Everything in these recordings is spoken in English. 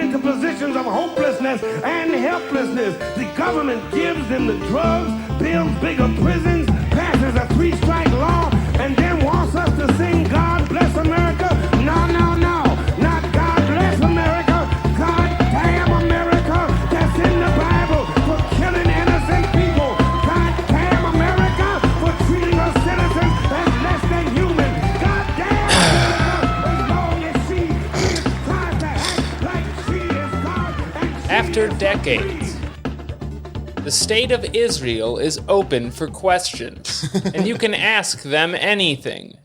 into positions of hopelessness and helplessness. The government gives them the drugs, builds bigger prisons, passes a 3-strike law, and then wants us to sing God Bless America. No, no, no. Not God Bless America. God damn America. That's in the Bible for killing innocent people. God damn America for treating us citizens as less than human. God damn America as long as she tries to act like she is God. After decades, the state of Israel is open for questions, and you can ask them anything.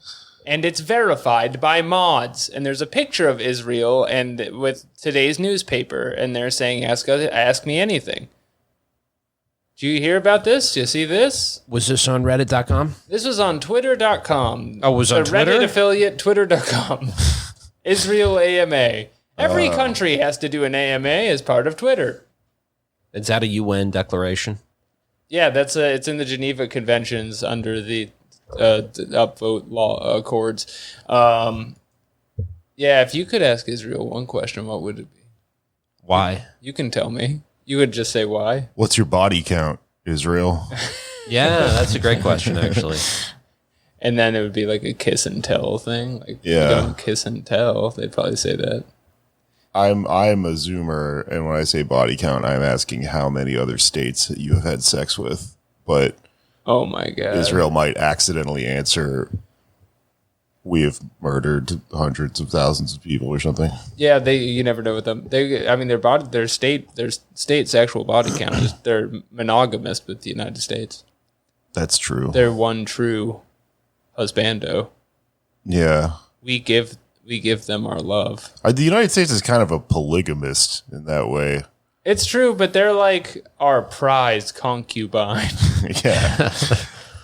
And it's verified by mods. And there's a picture of Israel and with today's newspaper, and they're saying, ask me anything. Do you hear about this? Do you see this? Was this on Reddit.com? This was on Twitter.com. Oh, it was on Twitter? Reddit affiliate, Twitter.com. Israel AMA. Every country has to do an AMA as part of Twitter. Is that a UN declaration? Yeah, it's in the Geneva Conventions under the upvote law accords. Yeah, if you could ask Israel one question, what would it be? Why? You can tell me. You would just say why. What's your body count, Israel? Yeah, that's a great question, actually. And then it would be like a kiss and tell thing. Like, Yeah. you don't kiss and tell. They'd probably say that. I'm a Zoomer, and when I say body count, I'm asking how many other states that you have had sex with. But Oh my God. Israel might accidentally answer, we have murdered hundreds of thousands of people or something. Yeah, you never know with them. Their state's actual body count is they're monogamous with the United States. That's true. They're one true husbando. Yeah. We give them our love. The United States is kind of a polygamist in that way. It's true, but they're like our prized concubine. Yeah.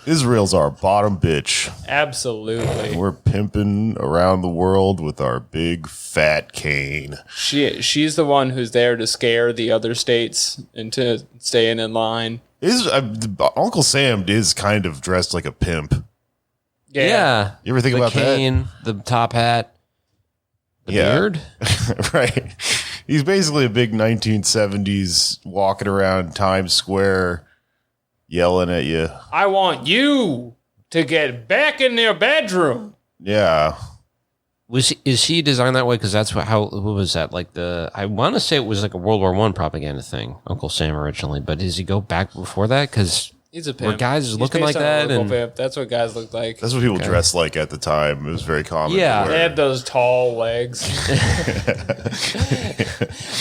Israel's our bottom bitch. Absolutely. We're pimping around the world with our big fat cane. She's the one who's there to scare the other states into staying in line. Uncle Sam is kind of dressed like a pimp. Yeah. You ever think the about cane, the top hat, the beard? Right. He's basically a big 1970s walking around Times Square yelling at you. I want you to get back in your bedroom. Yeah. Is he designed that way? Because that's what was that? Like I want to say it was like a World War I propaganda thing, Uncle Sam originally, but does he go back before that? Because he's a pimp. Were guys looking like that? Pimp. That's what guys looked like. That's what people dressed like at the time. It was very common. Yeah. They had those tall legs.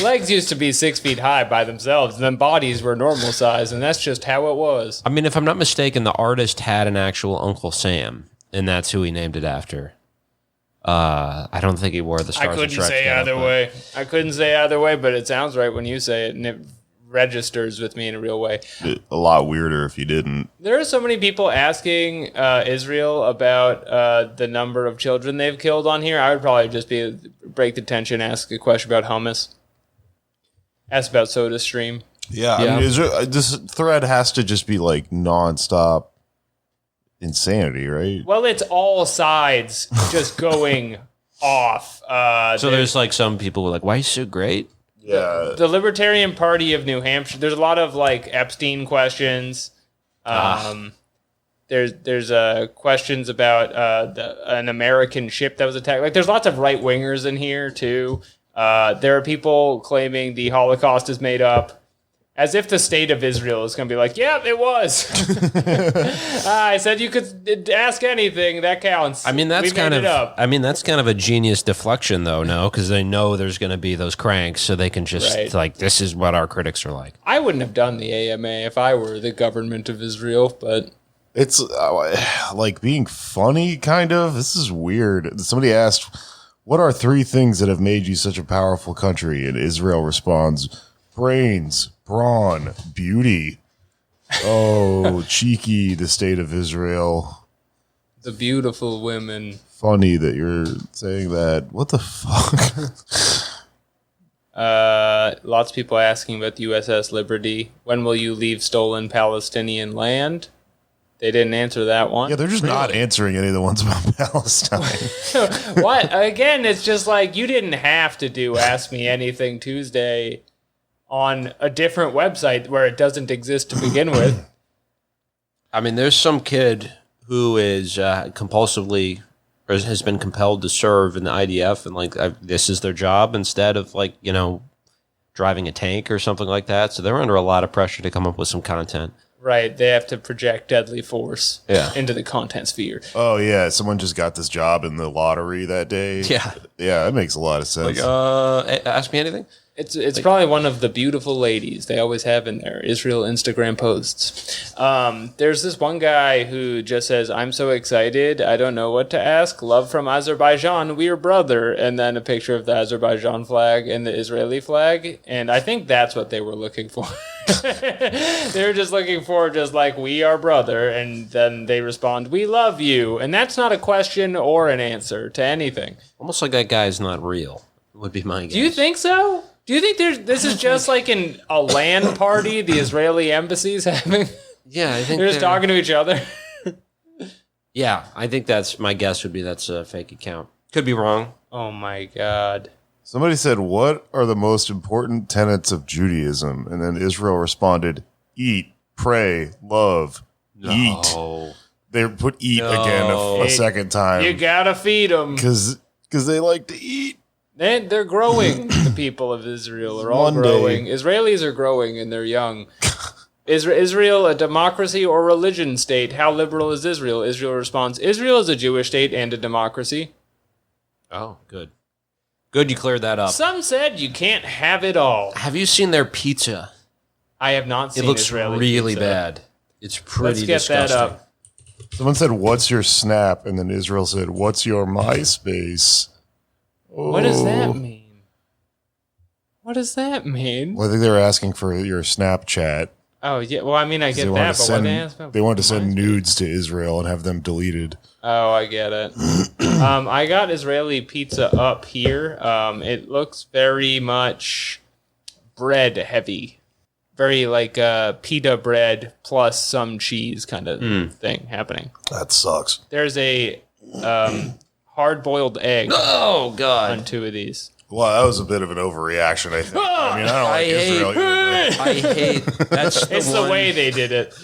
Legs used to be 6 feet high by themselves, and then bodies were normal size, and that's just how it was. I mean, if I'm not mistaken, the artist had an actual Uncle Sam, and that's who he named it after. I don't think he wore the Stars I and couldn't Stripes say getup, either but- way. I couldn't say either way, but it sounds right when you say it, and it registers with me in a real way. A lot weirder if you didn't. There are so many people asking Israel about the number of children they've killed on here. I would probably just break the tension, ask a question about hummus, ask about SodaStream. Yeah. I mean, this thread has to just be like nonstop insanity, right? Well, it's all sides just going off. So there's like some people who are like, why are you so great? Yeah. The Libertarian Party of New Hampshire. There's a lot of like Epstein questions. There's questions about an American ship that was attacked. Like there's lots of right wingers in here too. There are people claiming the Holocaust is made up, as if the state of Israel is going to be like, "Yep, it was." I said you could ask anything. That counts. I mean, that's kind of a genius deflection, though. No, because they know there's going to be those cranks, so they can just like, this is what our critics are like. I wouldn't have done the AMA if I were the government of Israel, but it's like being funny, kind of. This is weird. Somebody asked, "What are 3 things that have made you such a powerful country?" And Israel responds, brains, brawn, beauty. Oh, cheeky, the state of Israel. the beautiful women. Funny that you're saying that. What the fuck? Lots of people asking about the USS Liberty. When will you leave stolen Palestinian land? They didn't answer that one. Yeah, they're just not answering any of the ones about Palestine. What? Again, it's just like you didn't have to do Ask Me Anything Tuesday on a different website where it doesn't exist to begin with. I mean, there's some kid who is compulsively or has been compelled to serve in the IDF, and like this is their job instead of like driving a tank or something like that. So they're under a lot of pressure to come up with some content. Right, they have to project deadly force into the content sphere. Oh yeah, someone just got this job in the lottery that day. Yeah, that makes a lot of sense. Ask me anything. It's probably one of the beautiful ladies they always have in their Israel Instagram posts. There's this one guy who just says, "I'm so excited, I don't know what to ask. Love from Azerbaijan, we're brother." And then a picture of the Azerbaijan flag and the Israeli flag. And I think that's what they were looking for. They were just looking for just like, "We are brother." And then they respond, "We love you." And that's not a question or an answer to anything. Almost like that guy is not real, would be my guess. Do you think so? Do you think this is just like a LAN party the Israeli embassy's having? Yeah, I think they're just talking to each other. Yeah, I think that's my guess would be that's a fake account. Could be wrong. Oh my God. Somebody said, "What are the most important tenets of Judaism?" And then Israel responded, "Eat, pray, love, eat." They put "eat" again a second time. You gotta feed them because they like to eat. They're growing. The people of Israel are all growing. Israelis are growing and they're young. Is Israel a democracy or religion state? How liberal is Israel? Israel responds, Israel is a Jewish state and a democracy. Oh, good. Good you cleared that up. Some said you can't have it all. Have you seen their pizza? I have not seen it looks Israeli really pizza. bad. It's pretty Let's get disgusting. that up. Someone said, "What's your Snap?" And then Israel said, "What's your MySpace?" What does that mean? What does that mean? Well, I think they were asking for your Snapchat. Oh, yeah. Well, I mean, I get They that, wanted but to what send, they asked about? they wanted to send nudes to Israel and have them deleted. Oh, I get it. I got Israeli pizza up here. It looks very much bread heavy. Very like pita bread plus some cheese kind of thing happening. That sucks. There's a hard-boiled egg Oh, God. on two of these. Well, that was a bit of an overreation, I think. I mean, I don't like Israel either. I hate. That's It's the way they did it.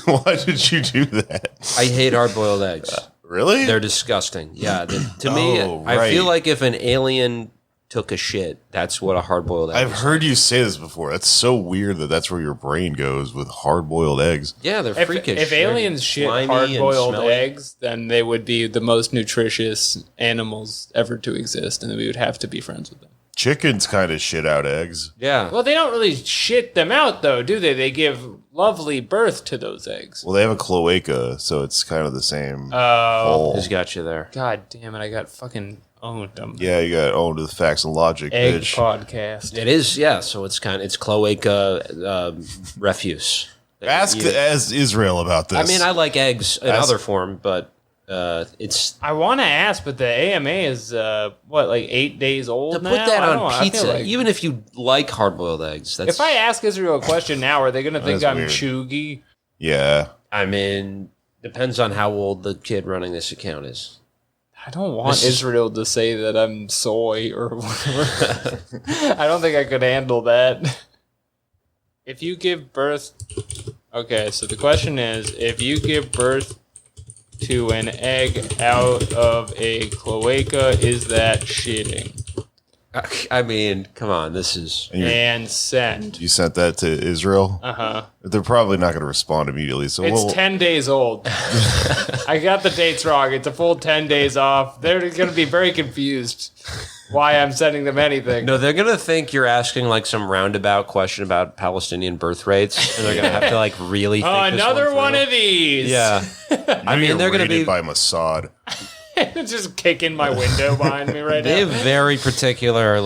Why did you do that? I hate hard-boiled eggs. Really? They're disgusting. Yeah. To me, Oh, I feel right. like if an alien took a shit, that's what a hard-boiled egg I've is. heard you say this before. That's so weird that that's where your brain goes with hard-boiled eggs. Yeah, they're If freakish. aliens They're shit slimy and hard-boiled smelly. eggs, then they would be the most nutritious animals ever to exist, and we would have to be friends with them. Chickens kind of shit out eggs. Yeah. Well, they don't really shit them out, though, do they? They give lovely birth to those eggs. Well, they have a cloaca, so it's kind of the same Oh. hole. Who's got you there? God damn it, I got fucking owned them. Yeah, you got owned with facts and logic, Egg bitch. podcast. It is, yeah. So it's cloaca refuse. Ask as Israel about this. I mean, I like eggs in Ask- other form, but it's I want to ask, but the AMA is, like 8 days old to now? put that I don't know, on I feel pizza. like- Even if you like hard-boiled eggs, that's. if I ask Israel a question now, are they going to think is I'm weird. chuggy? yeah. I mean, depends on how old the kid running this account is. I don't want Israel to say that I'm soy or whatever. I don't think I could handle that. If you give birth... Okay, so the question is, if you give birth to an egg out of a cloaca, is that shitting? I mean, come on, this is. And send. You sent that to Israel? Uh-huh. They're probably not going to respond immediately. So It's we'll, 10 days old. I got the dates wrong. It's a full 10 days off. They're going to be very confused why I'm sending them anything. No, they're gonna think you're asking like some roundabout question about Palestinian birth rates, and they're gonna have to like really. Think this Another one through. of these. Yeah, I mean they're gonna be. by Mossad. Just kicking my window behind me right They now. have very particular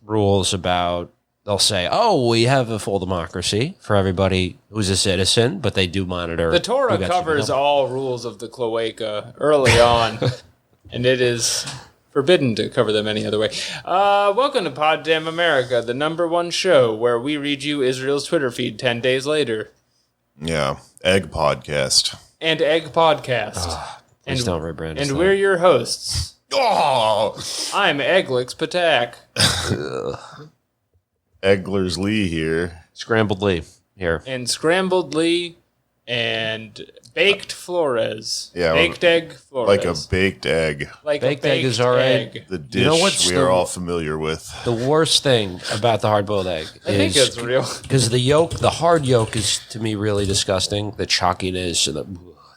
rules about. They'll say, "Oh, we have a full democracy for everybody who's a citizen," but they do monitor. The Torah who gets to covers vote. all rules of the cloaca early on, and it is forbidden to cover them any other way. Welcome to Pod Damn America, the #1 show where we read you Israel's Twitter feed 10 days later. Yeah. Egg podcast. and Egg Podcast. Please don't rebrand us. And we're your hosts. Oh! I'm Egglix Patak. Egglers Lee here. Scrambled Lee here. And Scrambled Lee and Baked Flores. Yeah, Baked Egg Flores. Like a baked egg. Like baked a egg is all right. egg. The dish know what's we are all familiar with. The worst thing about the hard-boiled egg I think is it's real. because the yolk, the hard yolk, is to me really disgusting. The chalkiness and it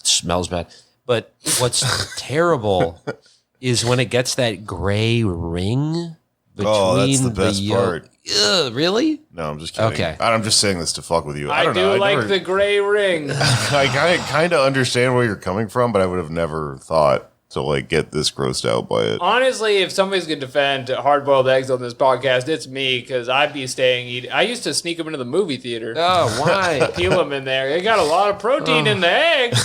smells bad. But what's terrible is when it gets that gray ring between that's the best yolk. part. Ugh, really? No, I'm just kidding. Okay. I'm just saying this to fuck with you. I I don't do know. like never, the gray ring. I kind of understand where you're coming from, but I would have never thought to like get this grossed out by it. Honestly, if somebody's going to defend hard-boiled eggs on this podcast, it's me, because I'd be eating. I used to sneak them into the movie theater. Oh, why? Peel them in there. They got a lot of protein in the egg.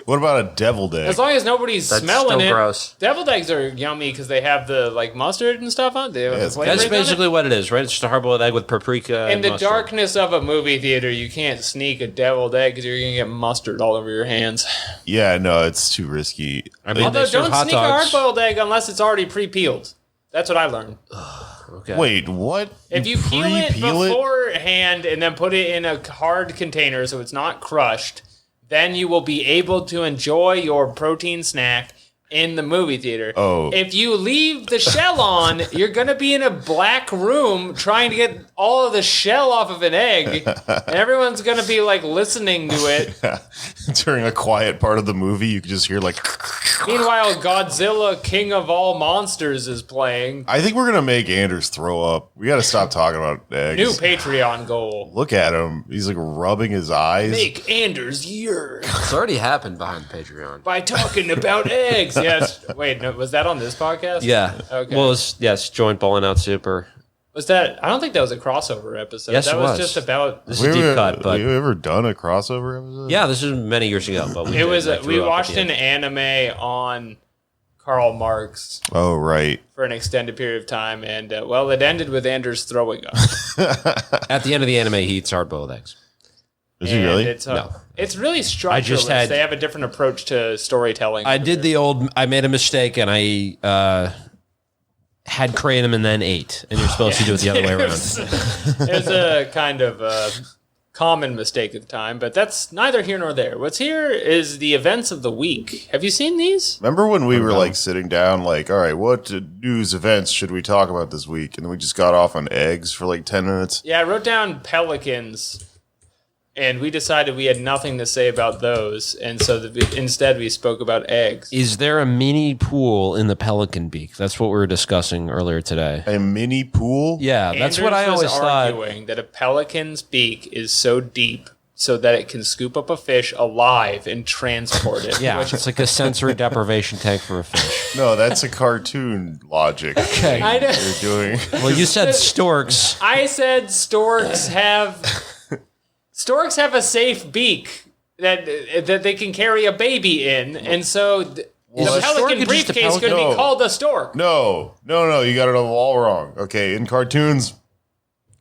What about a deviled egg? As long as nobody's That's smelling still it. gross. Deviled eggs are yummy because they have the like mustard and stuff on. They have the Yes, flavors That's on it. basically what it is, right? It's just a hard-boiled egg with paprika In and the mustard. darkness of a movie theater, you can't sneak a deviled egg because you're going to get mustard all over your hands. Yeah, no, it's too risky. I mean, Although, they serve don't hot sneak a dogs. hard-boiled egg unless it's already pre-peeled. That's what I learned. Okay. Wait, what? If you peel it pre-peel it? beforehand and then put it in a hard container so it's not crushed, then you will be able to enjoy your protein snack in the movie theater. Oh. If you leave the shell on, you're going to be in a black room trying to get all of the shell off of an egg, and everyone's going to be like listening to it. During a quiet part of the movie, you could just hear like. Meanwhile, Godzilla, King of All Monsters is playing. I think we're gonna make Anders throw up. We got to stop talking about eggs. New Patreon goal. Look at him. He's like rubbing his eyes. Make Anders yearn It's already happened behind Patreon. by talking about eggs. Yes. Wait, no, was that on this podcast? Yeah. Okay. Well, yes, joint bowling out super. Was that? I don't think that was a crossover episode. Yes, that it was was. just about. This is a deep cut, but have you ever done a crossover episode? yeah, this is many years ago. But we It did, was. and I We threw up at watched the an end. anime on Karl Marx Oh, right. for an extended period of time, and well, it ended with Anders throwing up. At the end of the anime, he eats hard-boiled eggs. Is he And really? No. It's really structureless. just had- They have a different approach to storytelling. I did the old. I made a mistake, and I had kratom and then ate. And you're supposed to do it the other way around. It's a kind of common mistake at the time, but that's neither here nor there. What's here is the events of the week. Have you seen these? Remember when we were like sitting down, like, all right, what news events should we talk about this week? And then we just got off on eggs for like 10 minutes. Yeah, I wrote down pelicans, and we decided we had nothing to say about those, and so instead we spoke about eggs. Is there a mini pool in the Pelican Beak? That's what we were discussing earlier today. A mini pool? Yeah, that's what I Anders was always thought. arguing that a pelican's beak is so deep so that it can scoop up a fish alive and transport it. Yeah, which it's like a sensory deprivation tank for a fish. No, that's a cartoon logic. Okay. I know. You're doing. Well, you said storks. I said storks have a safe beak that they can carry a baby in, and so the a stork pelican just a briefcase could pelican? be called a stork. No, you got it all wrong. Okay, in cartoons,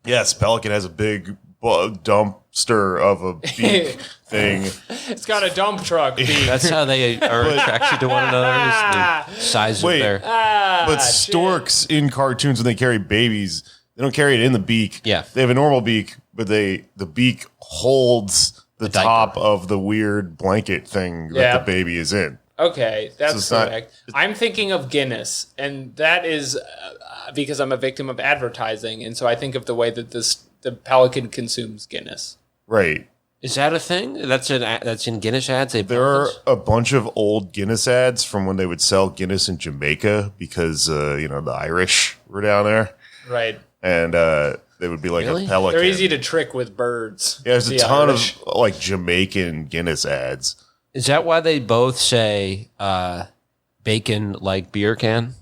yes, pelican has a big dumpster of a beak thing. It's got a dump truck beak. That's how they are attracted to one another. Is the size Wait. of their. But storks in cartoons, when they carry babies, they don't carry it in the beak. Yeah. They have a normal beak, but the beak holds the diaper. top of the weird blanket thing Yeah. that the baby is in. Okay, that's it's not- correct. I'm thinking of Guinness, and that is because I'm a victim of advertising, and so I think of the way that the pelican consumes Guinness. Right. Is that a thing? That's in Guinness ads. There are a bunch of old Guinness ads from when they would sell Guinness in Jamaica because, the Irish were down there. Right. And they would be like Really? a pelican. They're easy to trick with birds. Yeah, there's a The ton Irish. of like Jamaican Guinness ads. Is that why they both say bacon like beer can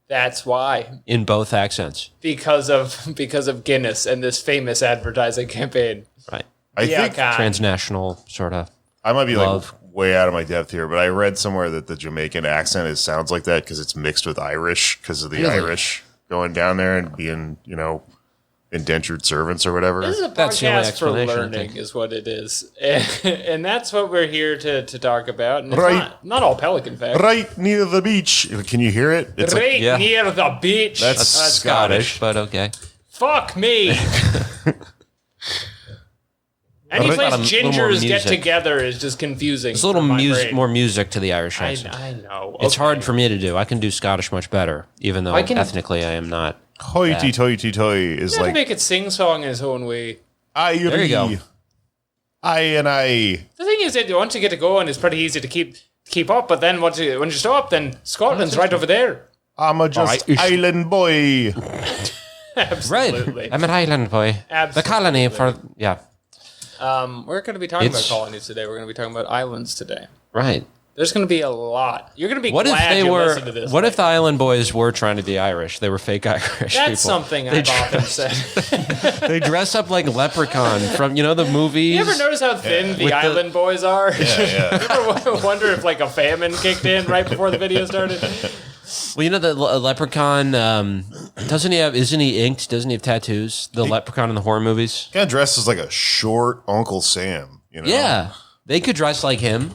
That's why. in both accents? Because of Guinness and this famous advertising campaign. Right. I Yeah, think God. Transnational sort of. I might be Love. like way out of my depth here, but I read somewhere that the Jamaican accent sounds like that because it's mixed with Irish because of the Really? Irish going down there and being, indentured servants or whatever. This is a That's the only podcast for explanation, I learning, think. is what it is. And that's what we're here to talk about. And it's Right. not all Pelican facts. Right near the beach. Can you hear it? It's Right yeah. near the beach. That's Scottish. but okay. Fuck me. Any Got place a little more gingers get music. together is just confusing. There's a little for my music, brain. more music to the Irish accent. I know. It's Okay. hard for me to do. I can do Scottish much better, even though I can- ethnically I am not. Hoity-toity-toy is You gotta like make it sing-song in his own way. there you go. I and I. The thing is that once you get to going, it's pretty easy to keep up. But then when you stop, then Scotland's right over there. I'm a just island boy. Absolutely. Right. I'm an island boy. Absolutely. The colony for, yeah. We're going to be talking about It's- colonies today. We're going to be talking about islands today. Right. There's going to be a lot. You're going to be What if glad they you were, listened to this. what if the island boys were trying to be Irish? They were fake Irish people. That's something I've often said. They dress up like Leprechaun from, the movies. You ever notice how thin the With the- island boys are? Yeah. You ever wonder if like a famine kicked in right before the video started? Well, the Leprechaun, isn't he inked? Doesn't he have tattoos? The Leprechaun in the horror movies? Kind of dresses like a short Uncle Sam. Yeah. They could dress like him.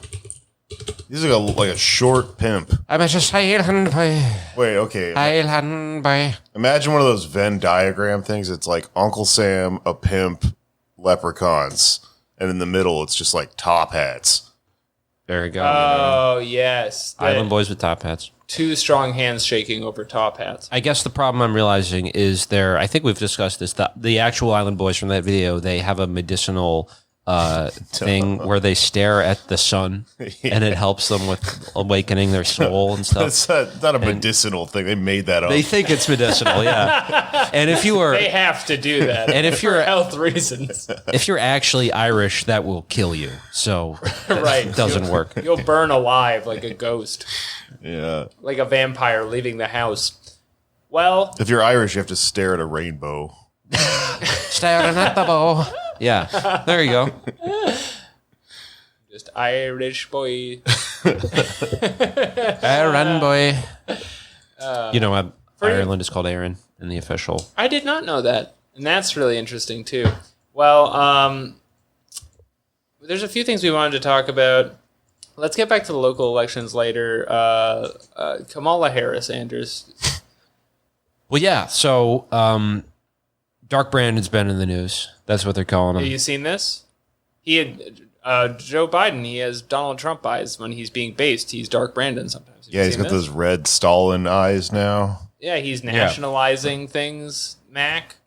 He's like a short pimp. I'm just island boy. Wait, okay. Island boy. Imagine one of those Venn diagram things. It's like Uncle Sam, a pimp, leprechauns, and in the middle, it's just like top hats. There you go. Oh, yes. Island boys with top hats. Two strong hands shaking over top hats. I guess the problem I'm realizing is I think we've discussed this, the actual island boys from that video, they have a medicinal thing where they stare at the sun and it helps them with awakening their soul and stuff. It's not a medicinal thing. They made that up. They think it's medicinal, yeah. And if you are They have to do that. And if for you're- health reasons. if you're actually Irish, that will kill you. So Right. it doesn't work. You'll burn alive like a ghost. yeah. Like a vampire leaving the house. Well, If you're Irish, you have to stare at a rainbow. Staring at the bow. Yeah. There you go. just Irish boy. Aaron boy. Ireland is called Aaron in the official. I did not know that. And that's really interesting, too. Well, there's a few things we wanted to talk about. Let's get back to the local elections later. Kamala Harris, Anders. Well, yeah. So, Dark Brandon's been in the news. That's what they're calling Have him. you seen this? He had Joe Biden. He has Donald Trump eyes when he's being based. He's Dark Brandon sometimes. Have you Yeah, he's seen got this? those red Stalin eyes now. Yeah, he's nationalizing things. Mac.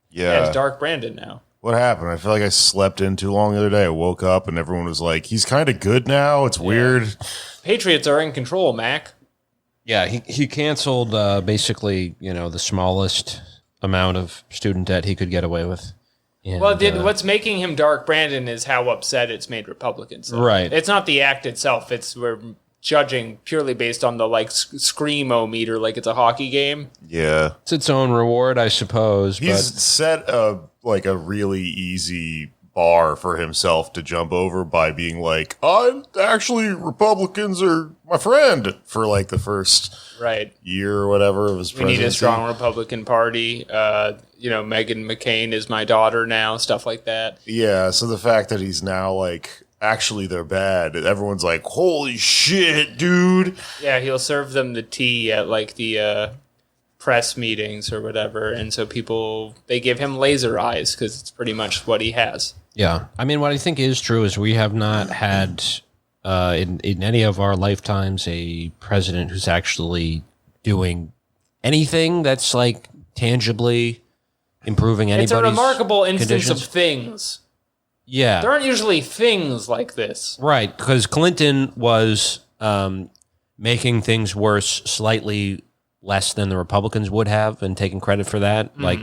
Yeah. It's Dark Brandon now. What happened? I feel like I slept in too long the other day. I woke up and everyone was like, he's kind of good now. It's weird. Patriots are in control, Mac. Yeah, he canceled basically, the smallest amount of student debt he could get away with. And, Well, what's making him Dark Brandon is how upset it's made Republicans. So Right. It's not the act itself. We're judging purely based on the screamo-meter, like it's a hockey game. Yeah. it's its own reward, I suppose. He's But set a really easy bar for himself to jump over by being like, Republicans are my friend for like the first Right. year or whatever of his We need presidency. a strong Republican Party. Meghan McCain is my daughter now, stuff like that. Yeah, so the fact that he's now like, actually they're bad, everyone's like, holy shit, dude. Yeah, he'll serve them the tea at like the press meetings or whatever. And so they give him laser eyes because it's pretty much what he has. yeah, I mean, what I think is true is we have not had in any of our lifetimes a president who's actually doing anything that's like tangibly improving anybody's It's a remarkable instance conditions. of things. Yeah. There aren't usually things like this. Right, because Clinton was making things worse slightly less than the Republicans would have and taking credit for that. Like,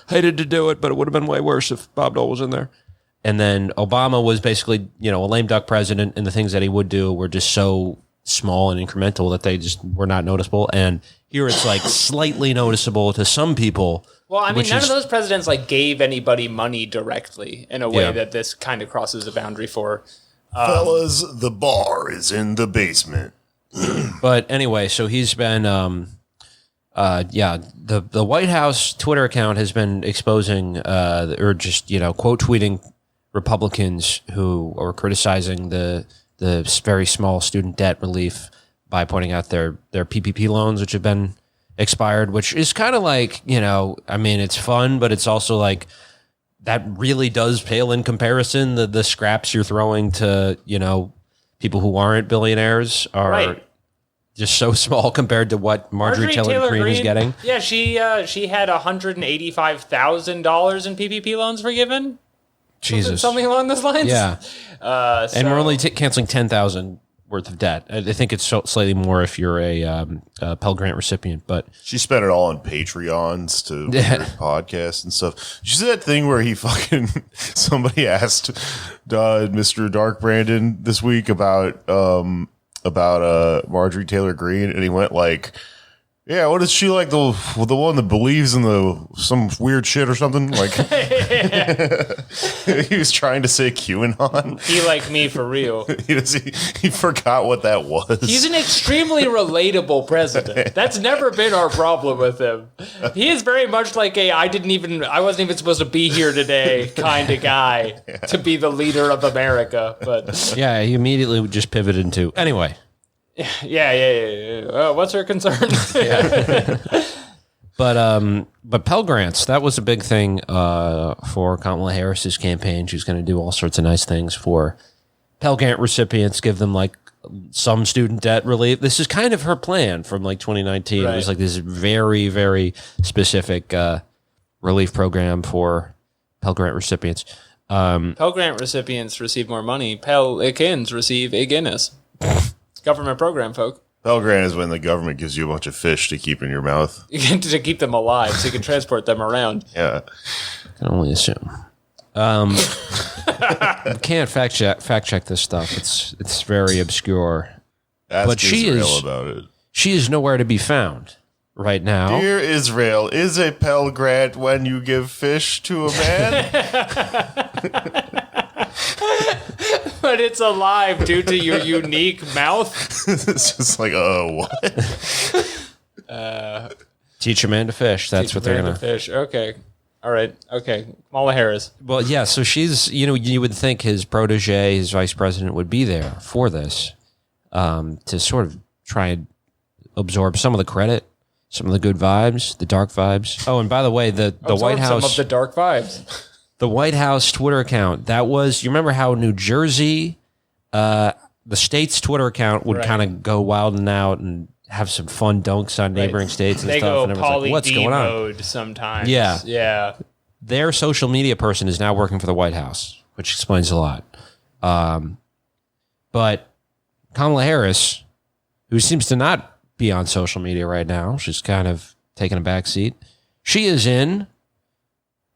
hated to do it, but it would have been way worse if Bob Dole was in there. And then Obama was basically, a lame duck president, and the things that he would do were just so small and incremental that they just were not noticeable. And here it's like slightly noticeable to some people. Well, I mean, which none is- of those presidents gave anybody money directly in a way Yeah. that this kind of crosses the boundary for. Fellas, the bar is in the basement. But anyway, so he's been The White House Twitter account has been exposing or just quote tweeting Republicans who are criticizing the very small student debt relief by pointing out their PPP loans, which have been expired, which is kind of like, it's fun, but it's also like that really does pale in comparison. The scraps you're throwing to, people who aren't billionaires are just so small compared to what Marjorie Taylor Greene is getting. Yeah, she had $185,000 in PPP loans forgiven. Jesus. Something along those lines? Yeah. And we're only canceling $10,000 worth of debt. I think it's slightly more if you're a Pell Grant recipient, but she spent it all on Patreons to podcasts and stuff. Did you see that thing where somebody asked Mr. Dark Brandon this week about Marjorie Taylor Greene, and he went like, yeah, what is she like, the one that believes in some weird shit or something? Like, he was trying to say QAnon. He like me for real. he forgot what that was. He's an extremely relatable president. That's never been our problem with him. He is very much like I wasn't even supposed to be here today kind of guy to be the leader of America. But yeah, he immediately just pivoted into anyway. Yeah. What's her concern? But Pell Grants, that was a big thing for Kamala Harris's campaign. She was going to do all sorts of nice things for Pell Grant recipients, give them like some student debt relief. This is kind of her plan from like 2019. Right. It was like this very, very specific relief program for Pell Grant recipients. Pell Grant recipients receive more money. Pell-ikins receive a Guinness. Government program, folk. Pell Grant is when the government gives you a bunch of fish to keep in your mouth. To keep them alive so you can transport them around. Yeah. I can only assume. Can't fact check this stuff. It's very obscure. Ask Israel about it. She is nowhere to be found right now. Dear Israel, is a Pell Grant when you give fish to a man? But it's alive due to your unique mouth. It's just like, what? Teach a man to fish. That's what they're going to fish. Okay. All right. Okay. Kamala Harris. Well, yeah. So she's, you would think his protege, his vice president, would be there for this to sort of try and absorb some of the credit, some of the good vibes, the dark vibes. Oh, and by the way, the White House. Some of the dark vibes. The White House Twitter account, that was, you remember how New Jersey, the state's Twitter account would kind of go wild and out and have some fun dunks on neighboring states and they stuff. Go and everyone's like, what's going on? Mode sometimes. Yeah. Their social media person is now working for the White House, which explains a lot. But Kamala Harris, who seems to not be on social media right now, she's kind of taking a back seat. She is in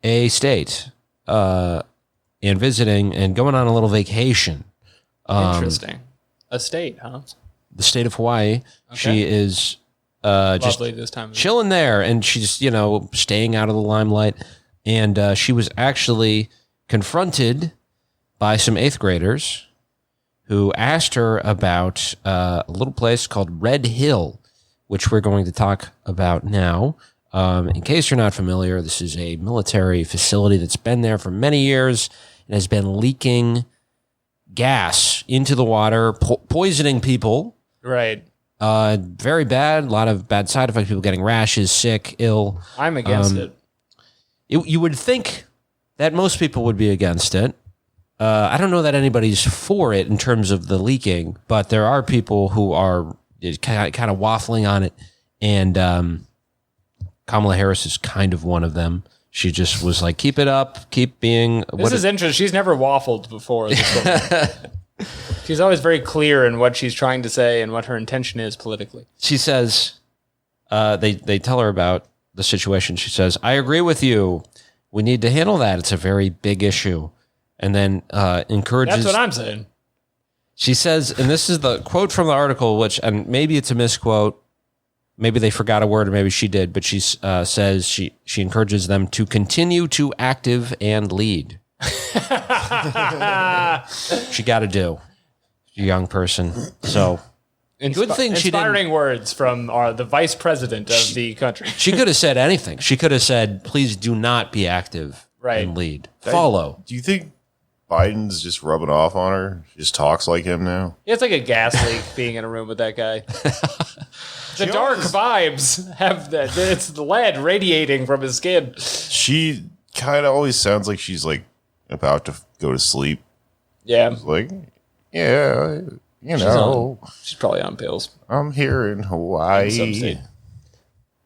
a state and visiting and going on a little vacation. Interesting. A state, huh? The state of Hawaii. Okay. She is just this time chilling there, and she's, staying out of the limelight. And she was actually confronted by some 8th graders who asked her about a little place called Red Hill, which we're going to talk about now. In case you're not familiar, this is a military facility that's been there for many years and has been leaking gas into the water, poisoning people. Right. Very bad. A lot of bad side effects. People getting rashes, sick, ill. I'm against it. You would think that most people would be against it. I don't know that anybody's for it in terms of the leaking, but there are people who are kind of waffling on it, and Kamala Harris is kind of one of them. She just was like, keep it up, keep being... This is interesting. She's never waffled before. She's always very clear in what she's trying to say and what her intention is politically. She says, they tell her about the situation. She says, I agree with you. We need to handle that. It's a very big issue. And then encourages... That's what I'm saying. She says, and this is the quote from the article, and maybe it's a misquote, maybe they forgot a word, or maybe she did, but she says she encourages them to continue to active and lead. She got to do. A young person. So Good thing she inspiring words from the vice president of the country. She could have said anything. She could have said, please do not be active and lead. Follow. Do you think Biden's just rubbing off on her? She just talks like him now? It's like a gas leak being in a room with that guy. The dark vibes have that. It's the lead radiating from his skin. She kind of always sounds like she's like about to go to sleep. Yeah. Like, yeah, you know. She's probably on pills. I'm here in Hawaii.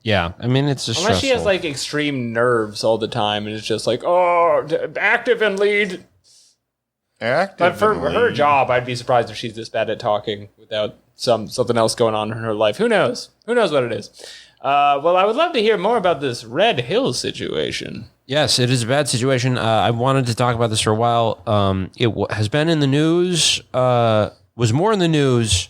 Yeah, I mean, it's just Unless stressful. she has like extreme nerves all the time and it's just like, oh, active and lead. But for her job, I'd be surprised if she's this bad at talking without something else going on in her life. Who knows? Who knows what it is? Well, I would love to hear more about this Red Hill situation. Yes, it is a bad situation. I wanted to talk about this for a while. It has been in the news, was more in the news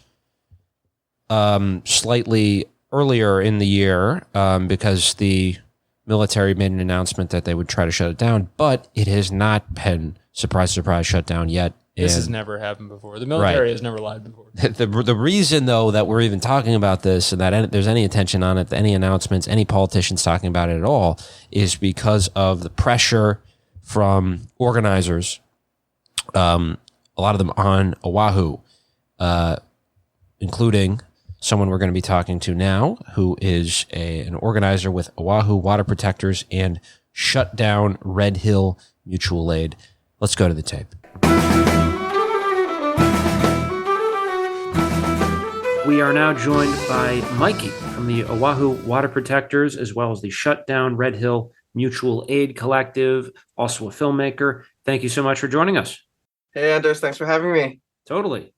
slightly earlier in the year because the military made an announcement that they would try to shut it down, but it has not been, surprise, surprise, shut down yet. This has never happened before. The military has never lied before. The reason, though, that we're even talking about this and that there's any attention on it, any announcements, any politicians talking about it at all, is because of the pressure from organizers, a lot of them on Oahu, including someone we're going to be talking to now, who is an organizer with Oahu Water Protectors and Shutdown Red Hill Mutual Aid. Let's go to the tape. We are now joined by Mikey from the Oahu Water Protectors, as well as the Shutdown Red Hill Mutual Aid Collective, also a filmmaker. Thank you so much for joining us. Hey, Anders, thanks for having me. Totally.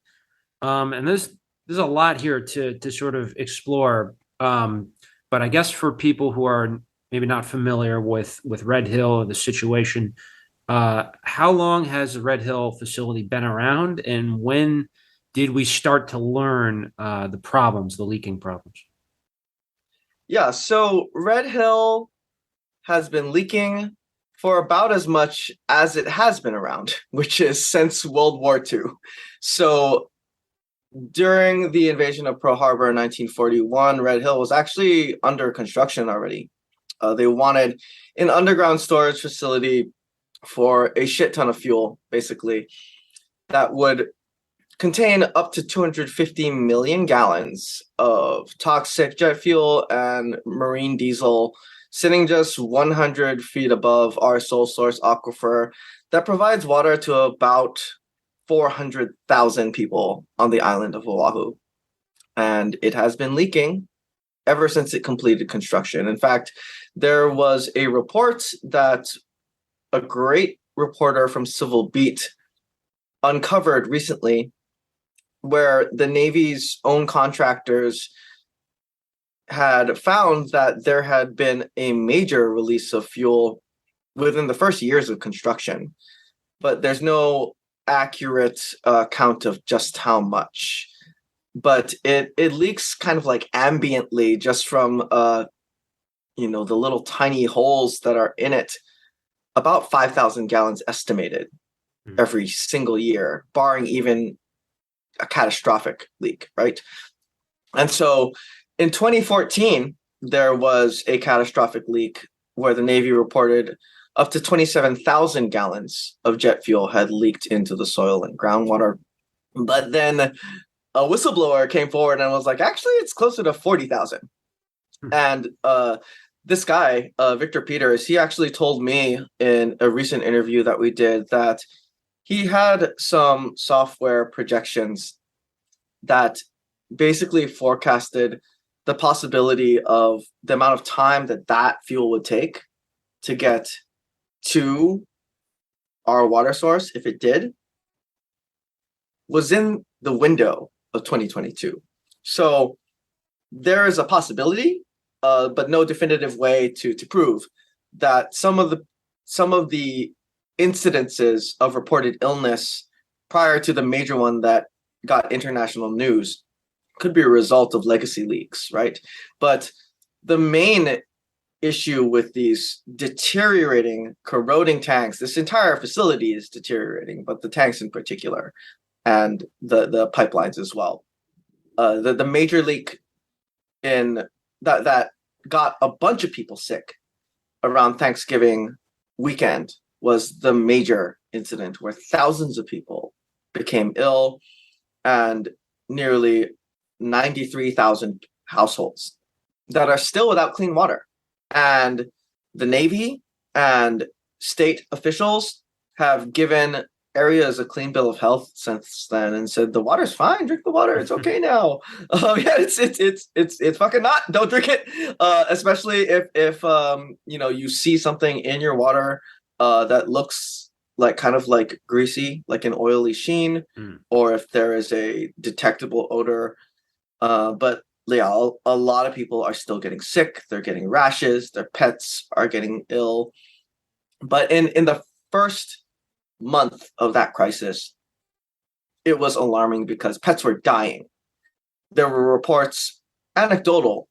And there's a lot here to sort of explore. But I guess for people who are maybe not familiar with Red Hill or the situation, how long has the Red Hill facility been around, and when did we start to learn the problems, the leaking problems? Yeah, so Red Hill has been leaking for about as much as it has been around, which is since World War II. So during the invasion of Pearl Harbor in 1941, Red Hill was actually under construction already. They wanted an underground storage facility for a shit ton of fuel, basically, that would contain up to 250 million gallons of toxic jet fuel and marine diesel sitting just 100 feet above our sole source aquifer that provides water to about 400,000 people on the island of Oahu. And it has been leaking ever since it completed construction. In fact, there was a report that a great reporter from Civil Beat uncovered recently, where the Navy's own contractors had found that there had been a major release of fuel within the first years of construction, but there's no accurate count of just how much. But it leaks kind of like ambiently, just from the little tiny holes that are in it. About 5,000 gallons estimated every single year, barring even a catastrophic leak, right? And so in 2014, there was a catastrophic leak where the Navy reported up to 27,000 gallons of jet fuel had leaked into the soil and groundwater. But then a whistleblower came forward and was like, actually, it's closer to 40,000. And this guy, Victor Peters, he actually told me in a recent interview that we did that he had some software projections that basically forecasted the possibility of the amount of time that fuel would take to get to our water source, if it did, was in the window of 2022. So there is a possibility, but no definitive way to prove that some of the incidences of reported illness prior to the major one that got international news could be a result of legacy leaks, right? But the main issue with these deteriorating, corroding tanks, this entire facility is deteriorating, but the tanks in particular, and the pipelines as well, the major leak in that got a bunch of people sick around Thanksgiving weekend was the major incident where thousands of people became ill and nearly 93,000 households that are still without clean water. And the Navy and state officials have given areas a clean bill of health since then and said the water's fine, drink the water, it's okay now. Yeah, it's fucking not. Don't drink it, especially if you see something in your water that looks like kind of like greasy, like an oily sheen, or if there is a detectable odor. But yeah, a lot of people are still getting sick. They're getting rashes. Their pets are getting ill. But in the first month of that crisis, it was alarming because pets were dying. There were reports, anecdotal,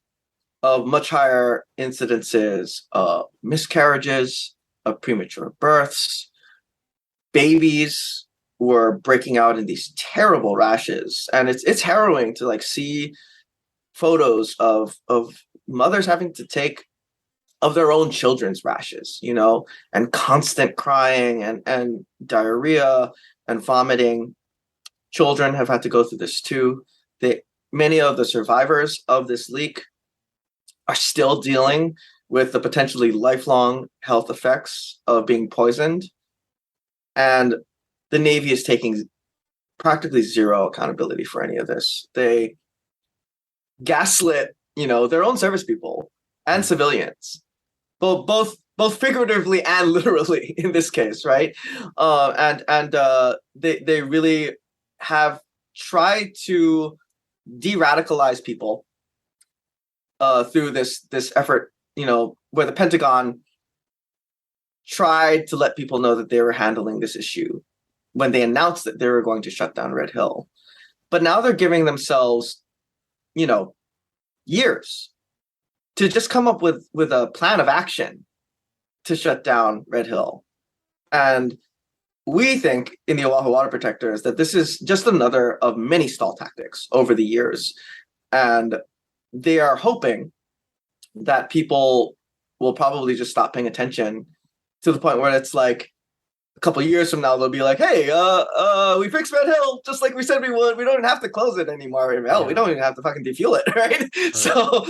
of much higher incidences of miscarriages, of premature births. Babies were breaking out in these terrible rashes, and it's harrowing to like see photos of mothers having to take of their own children's rashes, and constant crying and diarrhea and vomiting. Children have had to go through this too. Many of the survivors of this leak are still dealing with the potentially lifelong health effects of being poisoned. And the Navy is taking practically zero accountability for any of this. They gaslit, their own service people and civilians. Both figuratively and literally in this case, right? They really have tried to de-radicalize people through this effort, where the Pentagon tried to let people know that they were handling this issue when they announced that they were going to shut down Red Hill. But now they're giving themselves, years to just come up with a plan of action to shut down Red Hill. And we think in the Oahu Water Protectors that this is just another of many stall tactics over the years. And they are hoping that people will probably just stop paying attention to the point where it's like a couple of years from now, they'll be like, hey, we fixed Red Hill just like we said we would. We don't even have to close it anymore. Hell, we don't even have to fucking defuel it, right? So,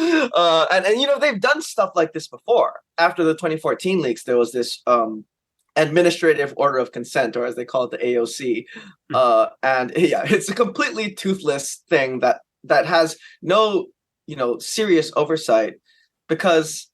they've done stuff like this before. After the 2014 leaks, there was this administrative order of consent, or as they call it, the AOC. And yeah, it's a completely toothless thing that has no, serious oversight because,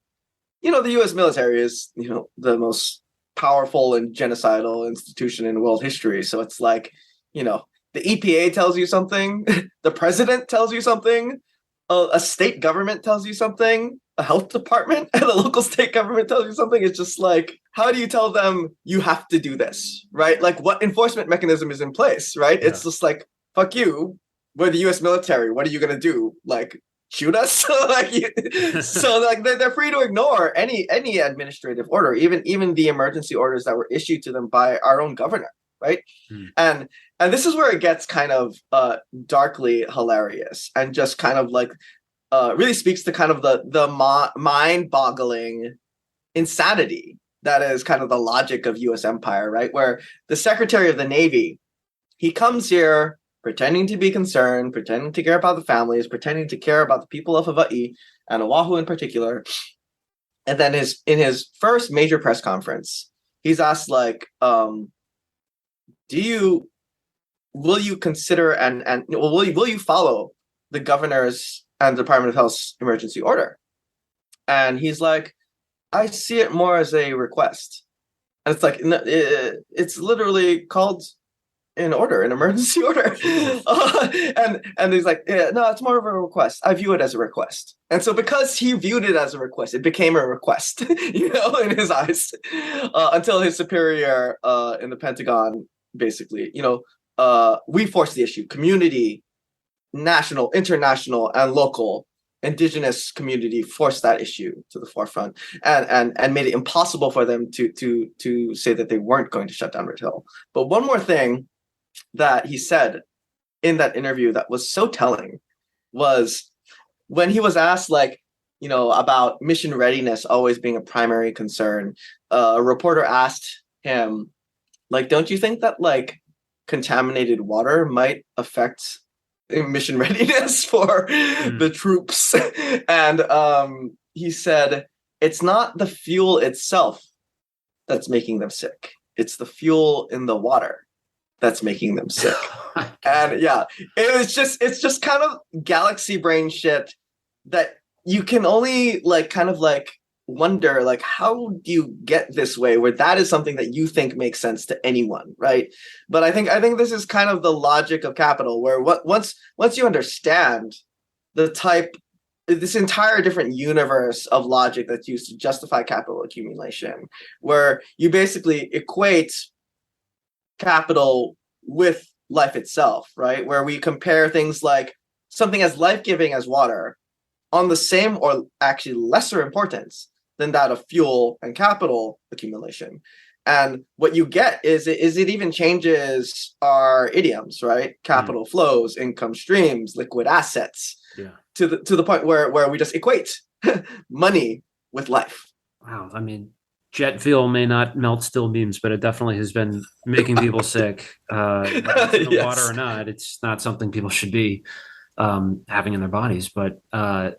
the U.S. military is, the most powerful and genocidal institution in world history. So it's like, the EPA tells you something, the president tells you something, a state government tells you something, a health department and a local state government tells you something. It's just like, how do you tell them you have to do this, right? Like, what enforcement mechanism is in place, right? Yeah. It's just like, fuck you, we're the U.S. military. What are you going to do? Like, shoot us? So they're free to ignore any administrative order, even the emergency orders that were issued to them by our own governor, right? And this is where it gets kind of darkly hilarious and just kind of like really speaks to kind of the mind-boggling insanity that is kind of the logic of U.S. empire, right? Where the Secretary of the Navy, he comes here pretending to be concerned, pretending to care about the families, pretending to care about the people of Hawaii and Oahu in particular. And then in his first major press conference, he's asked like, will you consider and will you follow the governor's and the Department of Health's emergency order? And he's like, I see it more as a request. And it's like, it's literally called an order, an emergency order. And he's like, yeah, no, it's more of a request. I view it as a request. And so because he viewed it as a request, it became a request, in his eyes, until his superior in the Pentagon, basically, we forced the issue. Community, national, international, and local indigenous community forced that issue to the forefront and made it impossible for them to say that they weren't going to shut down Red Hill. But one more thing that he said in that interview that was so telling was when he was asked, like, about mission readiness always being a primary concern. A reporter asked him, like, don't you think that, like, contaminated water might affect mission readiness for the troops? And he said, it's not the fuel itself that's making them sick. It's the fuel in the water that's making them sick. And yeah, it's just kind of galaxy brain shit that you can only like kind of like wonder, like, how do you get this way where that is something that you think makes sense to anyone, right? But I think this is kind of the logic of capital, where once you understand this entire different universe of logic that's used to justify capital accumulation, where you basically equate capital with life itself, right? Where we compare things like something as life-giving as water on the same or actually lesser importance than that of fuel and capital accumulation. And what you get is it even changes our idioms, right? Capital flows, income streams, liquid assets, to the point where we just equate money with life. Wow. I mean, jet fuel may not melt steel beams, but it definitely has been making people sick. Whether it's in the water or not, it's not something people should be having in their bodies. But I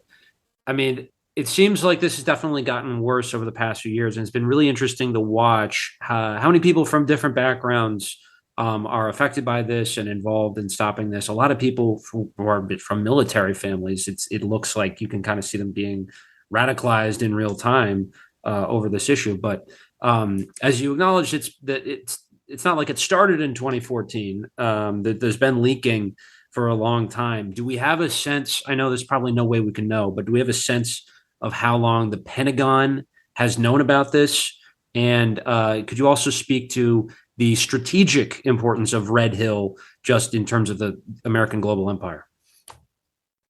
mean, it seems like this has definitely gotten worse over the past few years, and it's been really interesting to watch how many people from different backgrounds are affected by this and involved in stopping this. A lot of people who are from military families, it looks like you can kind of see them being radicalized in real time over this issue. But as you acknowledged, it's not like it started in 2014. There's been leaking for a long time. Do we have a sense? I know there's probably no way we can know, but do we have a sense of how long the Pentagon has known about this? And could you also speak to the strategic importance of Red Hill just in terms of the American global empire?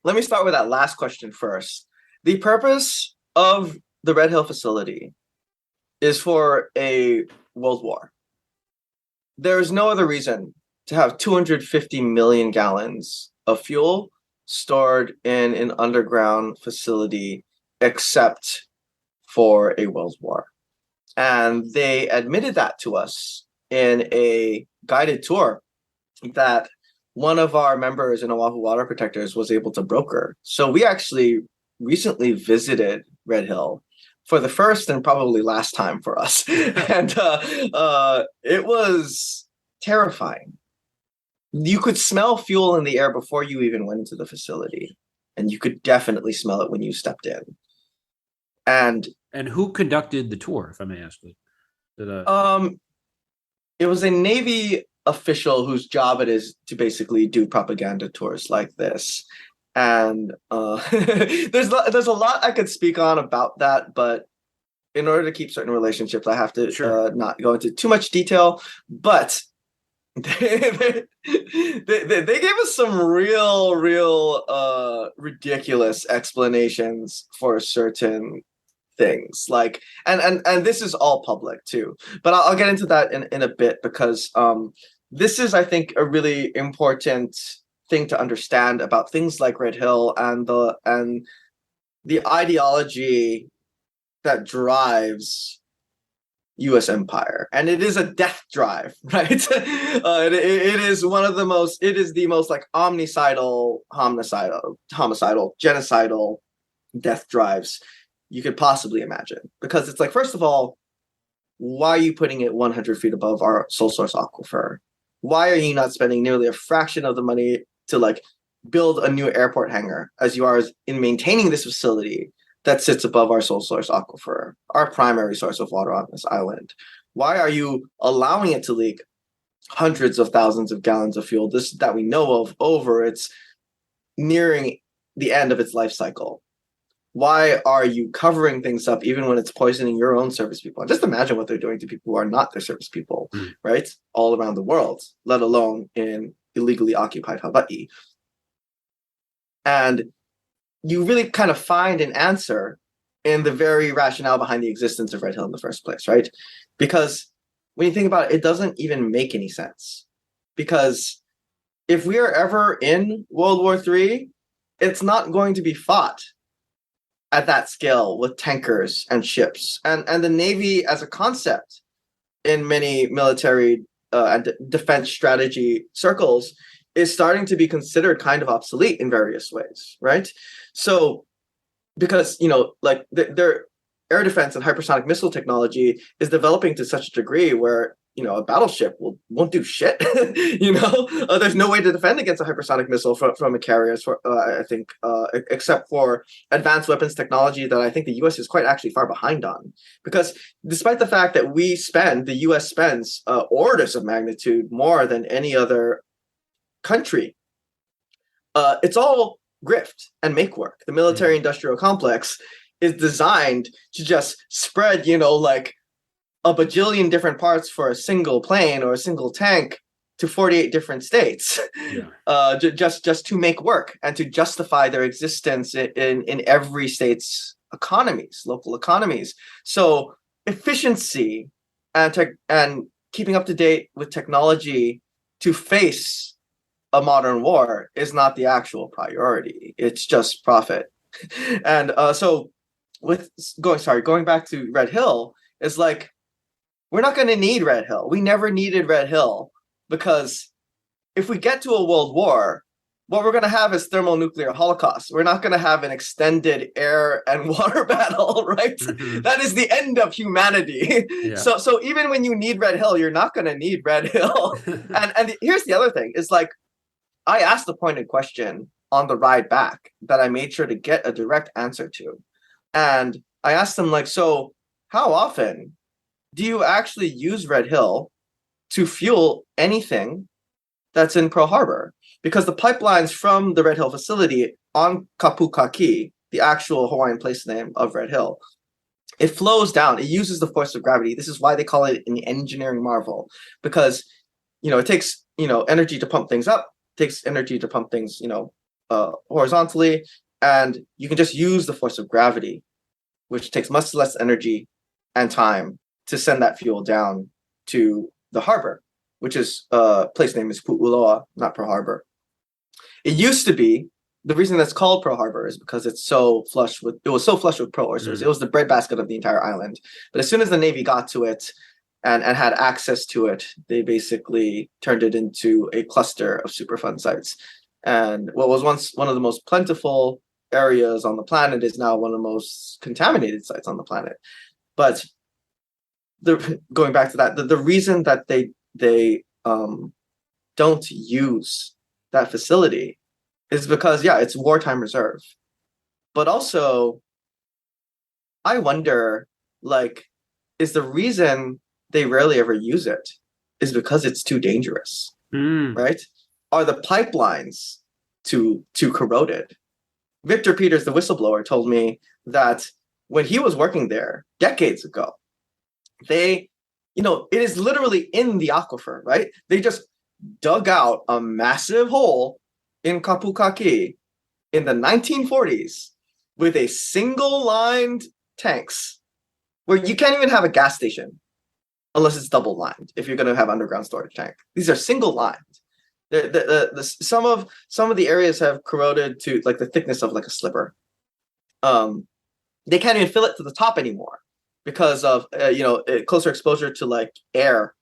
Let me start with that last question first. The purpose of the Red Hill facility is for a world war. There is no other reason to have 250 million gallons of fuel stored in an underground facility except for a world war. And they admitted that to us in a guided tour that one of our members in Oahu Water Protectors was able to broker. So we actually recently visited Red Hill for the first and probably last time for us. And it was terrifying. You could smell fuel in the air before you even went into the facility, and you could definitely smell it when you stepped in. And who conducted the tour, if I may ask? It was a Navy official whose job it is to basically do propaganda tours like this. And there's a lot I could speak on about that, but in order to keep certain relationships, I have to not go into too much detail. But they gave us some real ridiculous explanations for certain things, like and this is all public too, but I'll get into that in a bit, because this is, I think, a really important thing to understand about things like Red Hill and the ideology that drives U.S. empire. And it is a death drive, right? It is the most like homicidal, genocidal death drives you could possibly imagine. Because it's like, first of all, why are you putting it 100 feet above our sole source aquifer? Why are you not spending nearly a fraction of the money to like build a new airport hangar as you are in maintaining this facility that sits above our sole source aquifer, our primary source of water on this island? Why are you allowing it to leak hundreds of thousands of gallons of fuel, this that we know of, over its nearing the end of its life cycle? Why are you covering things up even when it's poisoning your own service people? And just imagine what they're doing to people who are not their service people, right? All around the world, let alone in illegally occupied Hawaii. And you really kind of find an answer in the very rationale behind the existence of Red Hill in the first place, right? Because when you think about it, it doesn't even make any sense. Because if we are ever in World War III, it's not going to be fought at that scale with tankers and ships. And the Navy as a concept in many military and defense strategy circles is starting to be considered kind of obsolete in various ways, right? So because, like their air defense and hypersonic missile technology is developing to such a degree where, a battleship won't do shit. There's no way to defend against a hypersonic missile from a carrier, I think, except for advanced weapons technology that I think the U.S. is quite actually far behind on. Because despite the fact that the U.S. spends orders of magnitude more than any other country, it's all grift and make work. The military industrial complex is designed to just spread, like a bajillion different parts for a single plane or a single tank to 48 different states, just to make work and to justify their existence in every state's economies, local economies. So efficiency and keeping up to date with technology to face a modern war is not the actual priority. It's just profit. And so going back to Red Hill, is like, we're not going to need Red Hill. We never needed Red Hill, because if we get to a world war, what we're going to have is thermonuclear holocaust. We're not going to have an extended air and water battle, right? Mm-hmm. That is the end of humanity. Yeah. So even when you need Red Hill, you're not going to need Red Hill. and here's the other thing. Is like, I asked a pointed question on the ride back that I made sure to get a direct answer to. And I asked them, like, so how often do you actually use Red Hill to fuel anything that's in Pearl Harbor? Because the pipelines from the Red Hill facility on Kapukaki, the actual Hawaiian place name of Red Hill, it flows down. It uses the force of gravity. This is why they call it an engineering marvel, because, it takes, energy to pump things up, takes energy to pump things, horizontally, and you can just use the force of gravity, which takes much less energy and time to send that fuel down to the harbor, which is place name is Pu'uloa, not Pearl Harbor. It used to be, the reason that's called Pearl Harbor is because it was so flush with pearl oysters. It was the breadbasket of the entire island. But as soon as the Navy got to it and had access to it, they basically turned it into a cluster of Superfund sites. And what was once one of the most plentiful areas on the planet is now one of the most contaminated sites on the planet. But going back to that, the reason that they don't use that facility is because, it's wartime reserve. But also, I wonder, like, is the reason they rarely ever use it is because it's too dangerous, right? Are the pipelines too corroded? Victor Peters, the whistleblower, told me that when he was working there decades ago, it is literally in the aquifer, right? They just dug out a massive hole in Kapukaki in the 1940s with a single-lined tanks where you can't even have a gas station unless it's double-lined if you're going to have underground storage tank. These are single-lined. Some of the areas have corroded to like the thickness of like a slipper. They can't even fill it to the top anymore because of closer exposure to like air.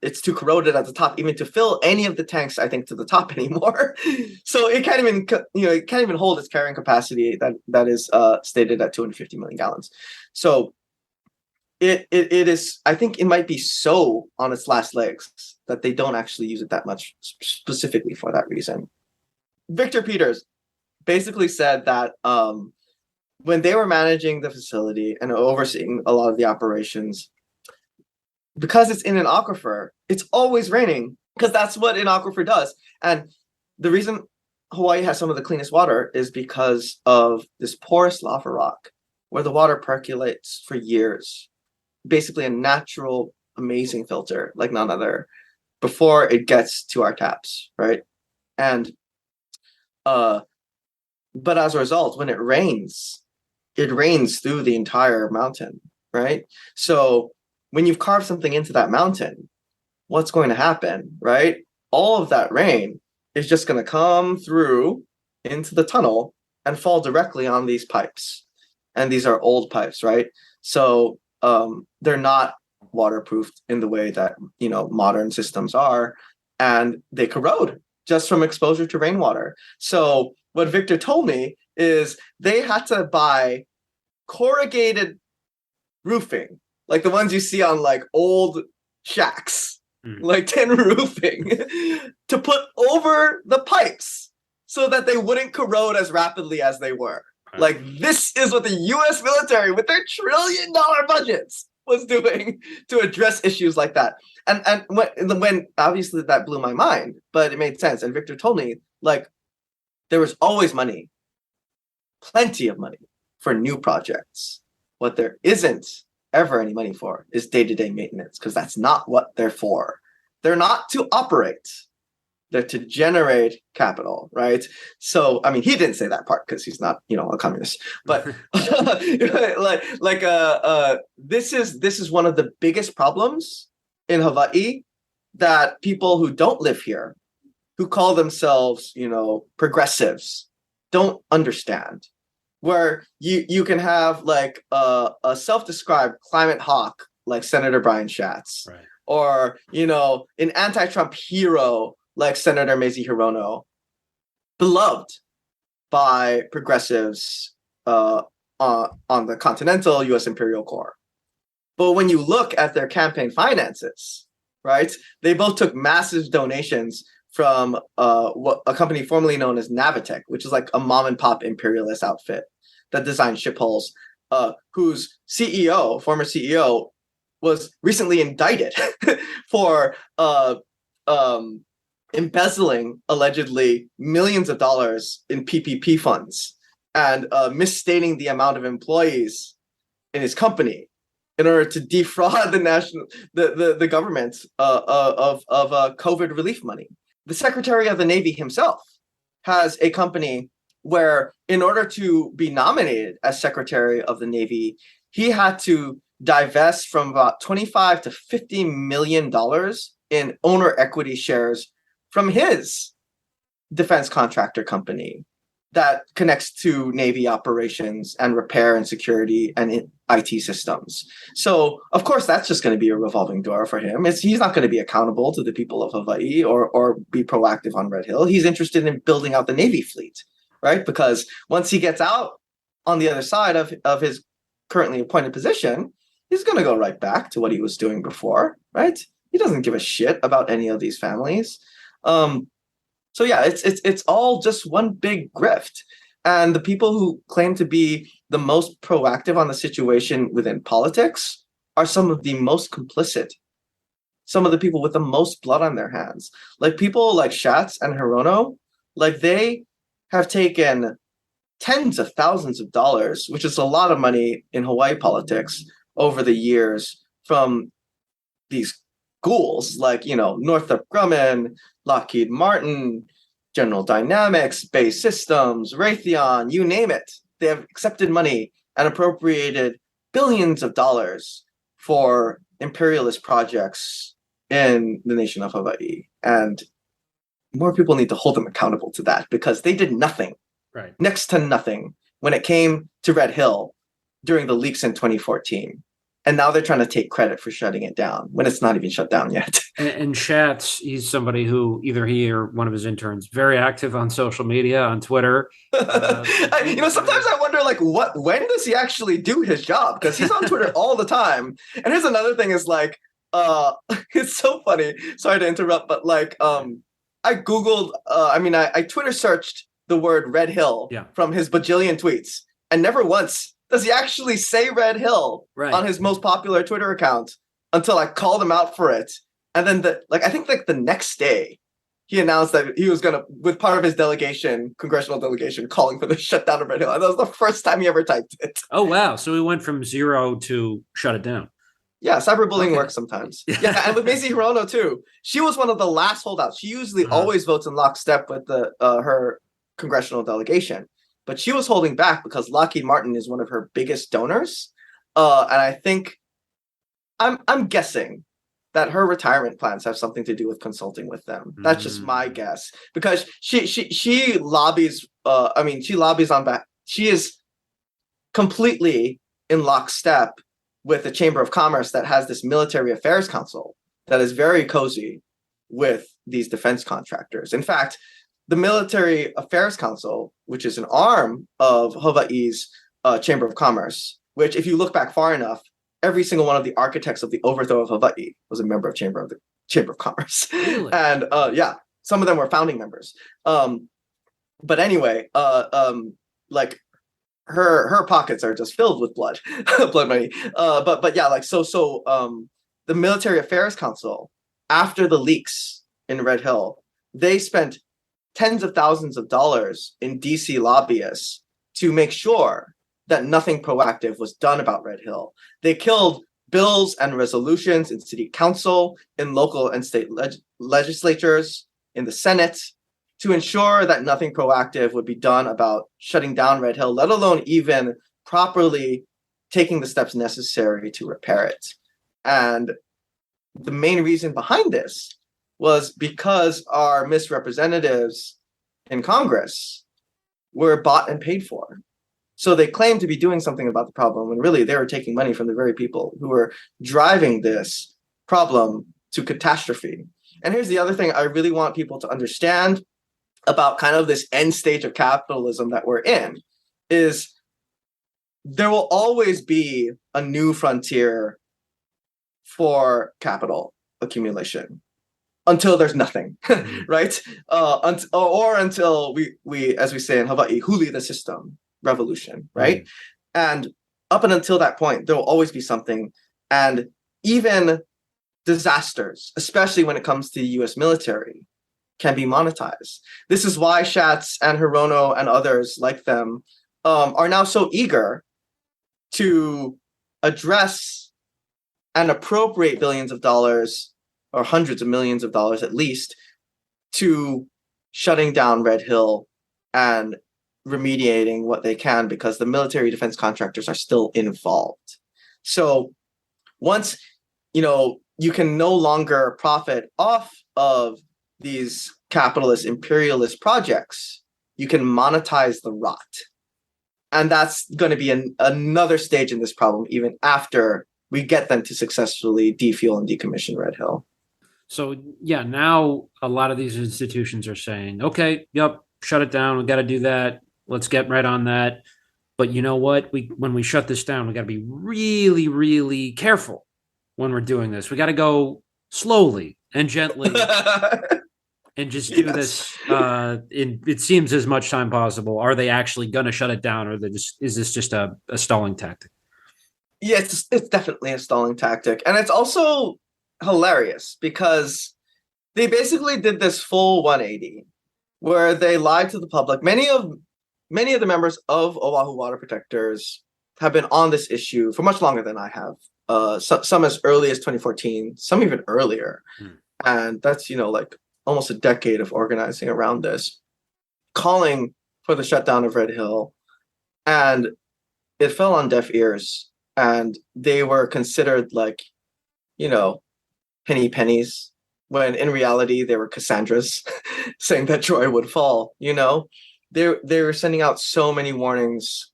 It's too corroded at the top even to fill any of the tanks, I think, to the top anymore. So it can't even hold its carrying capacity that is stated at 250 million gallons. So it is, I think it might be so on its last legs that they don't actually use it that much specifically for that reason. Victor Peters basically said that when they were managing the facility and overseeing a lot of the operations, because it's in an aquifer, it's always raining because that's what an aquifer does. And the reason Hawaii has some of the cleanest water is because of this porous lava rock where the water percolates for years. Basically a natural, amazing filter like none other before it gets to our taps, right? And but as a result, when it rains through the entire mountain, right? So when you've carved something into that mountain, what's going to happen, right? All of that rain is just going to come through into the tunnel and fall directly on these pipes. And these are old pipes, right? So they're not waterproofed in the way that, you know, modern systems are, and they corrode just from exposure to rainwater. So what Victor told me is they had to buy corrugated roofing, like the ones you see on like old shacks, like tin roofing, to put over the pipes so that they wouldn't corrode as rapidly as they were. Like, this is what the US military, with their $1 trillion budgets, was doing to address issues like that. And when obviously that blew my mind, but it made sense. And Victor told me, like, there was always money, plenty of money for new projects. What there isn't ever any money for is day-to-day maintenance, because that's not what they're for. They're not to operate. They're to generate capital, right? So, I mean, he didn't say that part because he's not, you know, a communist. But this is one of the biggest problems in Hawaii that people who don't live here, who call themselves, you know, progressives, don't understand. Where you can have like a self-described climate hawk like Senator Brian Schatz, Right. Or, you know, an anti-Trump hero like Senator Mazie Hirono, beloved by progressives on the continental U.S. imperial core. But when you look at their campaign finances, right, they both took massive donations from a company formerly known as Navitec, which is like a mom and pop imperialist outfit that designs ship hulls, whose former CEO, was recently indicted for embezzling allegedly millions of dollars in PPP funds and misstating the amount of employees in his company in order to defraud the government of COVID relief money. The Secretary of the Navy himself has a company where, in order to be nominated as Secretary of the Navy, he had to divest from about $25 to $50 million in owner equity shares from his defense contractor company that connects to Navy operations and repair and security and IT systems. So, of course, that's just going to be a revolving door for him. He's not going to be accountable to the people of Hawaii or be proactive on Red Hill. He's interested in building out the Navy fleet, right? Because once he gets out on the other side of his currently appointed position, he's going to go right back to what he was doing before, right? He doesn't give a shit about any of these families. So yeah, it's all just one big grift. And the people who claim to be the most proactive on the situation within politics are some of the most complicit, some of the people with the most blood on their hands. Like people like Schatz and Hirono, like they have taken tens of thousands of dollars, which is a lot of money in Hawaii politics, over the years from these ghouls like, you know, Northrop Grumman, Lockheed Martin, General Dynamics, Bay Systems, Raytheon, you name it. They have accepted money and appropriated billions of dollars for imperialist projects in the nation of Hawaii. And more people need to hold them accountable to that, because they did nothing, Right. next to nothing, when it came to Red Hill during the leaks in 2014. And now they're trying to take credit for shutting it down when it's not even shut down yet. And Schatz, he's somebody who, either he or one of his interns, very active on social media, on Twitter. You know, sometimes I wonder, like, when does he actually do his job? Because he's on Twitter all the time. And here's another thing is, like, it's so funny. Sorry to interrupt, but, like, I Googled, I Twitter searched the word Red Hill from his bajillion tweets, and never once does he actually say Red Hill on his most popular Twitter account until I called him out for it. And then I think the next day he announced that he was going to, with part of his delegation, congressional delegation, calling for the shutdown of Red Hill. And that was the first time he ever typed it. Oh, wow. So he went from zero to shut it down. Yeah, cyberbullying works sometimes. Yeah, and with Mazie Hirono too. She was one of the last holdouts. She usually always votes in lockstep with her congressional delegation. But she was holding back because Lockheed Martin is one of her biggest donors. And I think, I'm guessing that her retirement plans have something to do with consulting with them. That's just my guess, because she lobbies. She lobbies on back. She is completely in lockstep with the Chamber of Commerce that has this military affairs council that is very cozy with these defense contractors. In fact, the Military Affairs Council, which is an arm of Hawaii's Chamber of Commerce, which, if you look back far enough, every single one of the architects of the overthrow of Hawaii was a member of Chamber of Commerce. Really? And some of them were founding members. But anyway, like her pockets are just filled with blood money. But yeah, like the Military Affairs Council, after the leaks in Red Hill, they spent tens of thousands of dollars in DC lobbyists to make sure that nothing proactive was done about Red Hill. They killed bills and resolutions in city council, in local and state legislatures, in the Senate, to ensure that nothing proactive would be done about shutting down Red Hill, let alone even properly taking the steps necessary to repair it. And the main reason behind this was because our misrepresentatives in Congress were bought and paid for. So they claimed to be doing something about the problem when really they were taking money from the very people who were driving this problem to catastrophe. And here's the other thing I really want people to understand about kind of this end stage of capitalism that we're in, is there will always be a new frontier for capital accumulation until there's nothing, right? Or until we, as we say in Hawaii, huli the system revolution, right? And up and until that point, there will always be something. And even disasters, especially when it comes to the US military, can be monetized. This is why Schatz and Hirono and others like them are now so eager to address and appropriate billions of dollars, or hundreds of millions of dollars at least, to shutting down Red Hill and remediating what they can, because the military defense contractors are still involved. So once you can no longer profit off of these capitalist imperialist projects, you can monetize the rot. And that's going to be another stage in this problem, even after we get them to successfully defuel and decommission Red Hill. So yeah, now a lot of these institutions are saying, okay, yep, shut it down. We got to do that. Let's get right on that. But you know what? When we shut this down, we got to be really, really careful when we're doing this. We got to go slowly and gently and just do this in, it seems, as much time possible. Are they actually going to shut it down, or is this just a stalling tactic? Yeah, it's definitely a stalling tactic. And it's also hilarious because they basically did this full 180 where they lied to the public. Many of the members of Oahu Water Protectors have been on this issue for much longer than I have. Some as early as 2014, some even earlier. And that's, like almost a decade of organizing around this, calling for the shutdown of Red Hill. And it fell on deaf ears. And they were considered like, pennies, when in reality they were Cassandras saying that Troy would fall. They were sending out so many warnings.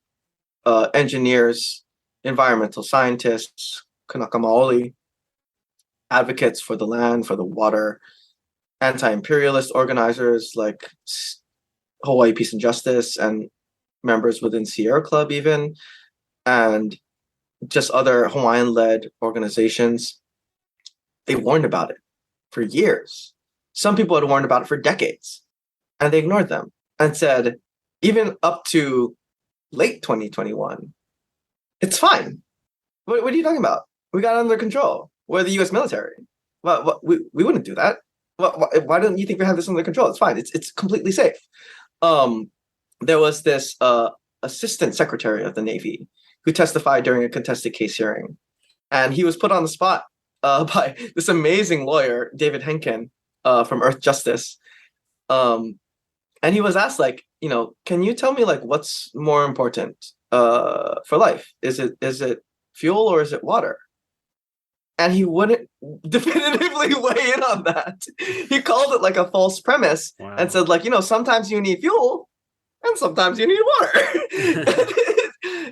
Engineers, environmental scientists, Kanaka Maoli, advocates for the land, for the water, anti-imperialist organizers like Hawaii Peace and Justice, and members within Sierra Club even, and just other Hawaiian-led organizations. They warned about it for years. Some people had warned about it for decades, and they ignored them and said, even up to late 2021, it's fine. What are you talking about? We got it under control. We're the U.S. military. Well, we wouldn't do that. Why don't you think we have this under control? It's fine. It's completely safe. There was this assistant secretary of the Navy who testified during a contested case hearing, and he was put on the spot by this amazing lawyer, David Henkin, from Earth Justice. And he was asked, can you tell me what's more important for life? Is it fuel or is it water? and he wouldn't definitively weigh in on that. He called it like a false premise and said, like, sometimes you need fuel and sometimes you need water.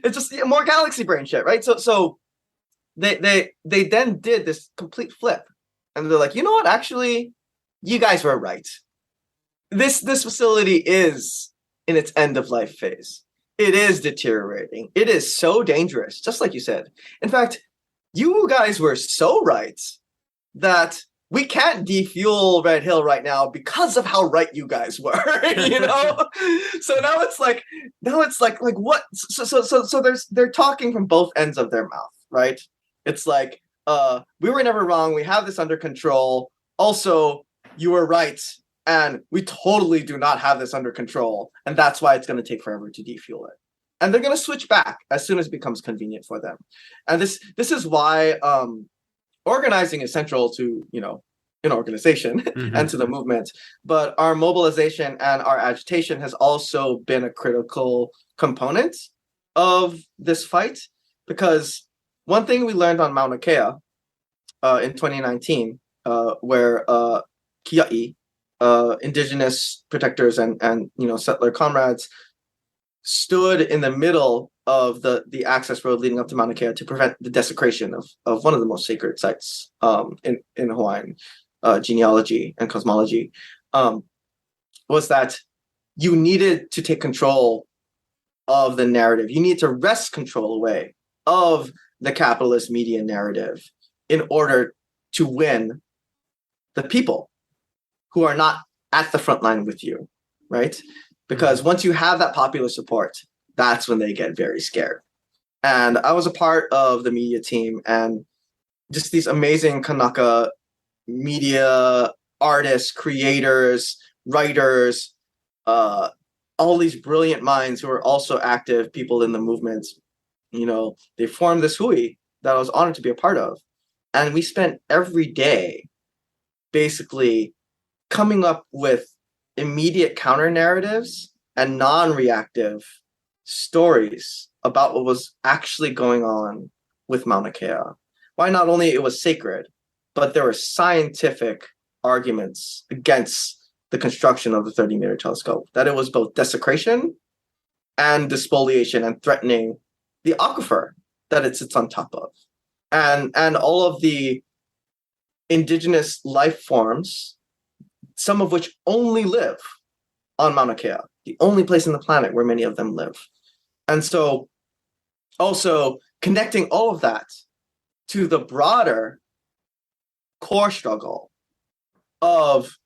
It's just more galaxy brain shit, right? So they then did this complete flip, and they're like, you know what? Actually, you guys were right. This facility is in its end of life phase. It is deteriorating. It is so dangerous, just like you said. In fact, you guys were so right that we can't defuel Red Hill right now because of how right you guys were, So now it's like what? So they're talking from both ends of their mouth, right? It's like, we were never wrong. We have this under control. Also, you were right, and we totally do not have this under control, and that's why it's going to take forever to defuel it. And they're going to switch back as soon as it becomes convenient for them. And this is why organizing is central to, an organization and to the movement. But our mobilization and our agitation has also been a critical component of this fight, because one thing we learned on Mauna Kea in 2019, where Kia'i, indigenous protectors and settler comrades, stood in the middle of the access road leading up to Mauna Kea to prevent the desecration of one of the most sacred sites in Hawaiian genealogy and cosmology, was that you needed to take control of the narrative. You need to wrest control away of the capitalist media narrative in order to win the people who are not at the front line with you, right? Because once you have that popular support, that's when they get very scared. And I was a part of the media team, and just these amazing Kanaka media artists, creators, writers, all these brilliant minds who are also active people in the movement. They formed this hui that I was honored to be a part of. And we spent every day basically coming up with immediate counter narratives and non-reactive stories about what was actually going on with Mauna Kea. Why not only it was sacred, but there were scientific arguments against the construction of the 30-meter telescope, that it was both desecration and despoliation and threatening the aquifer that it sits on top of. And all of the indigenous life forms, some of which only live on Mauna Kea, the only place on the planet where many of them live. And so also connecting all of that to the broader core struggle of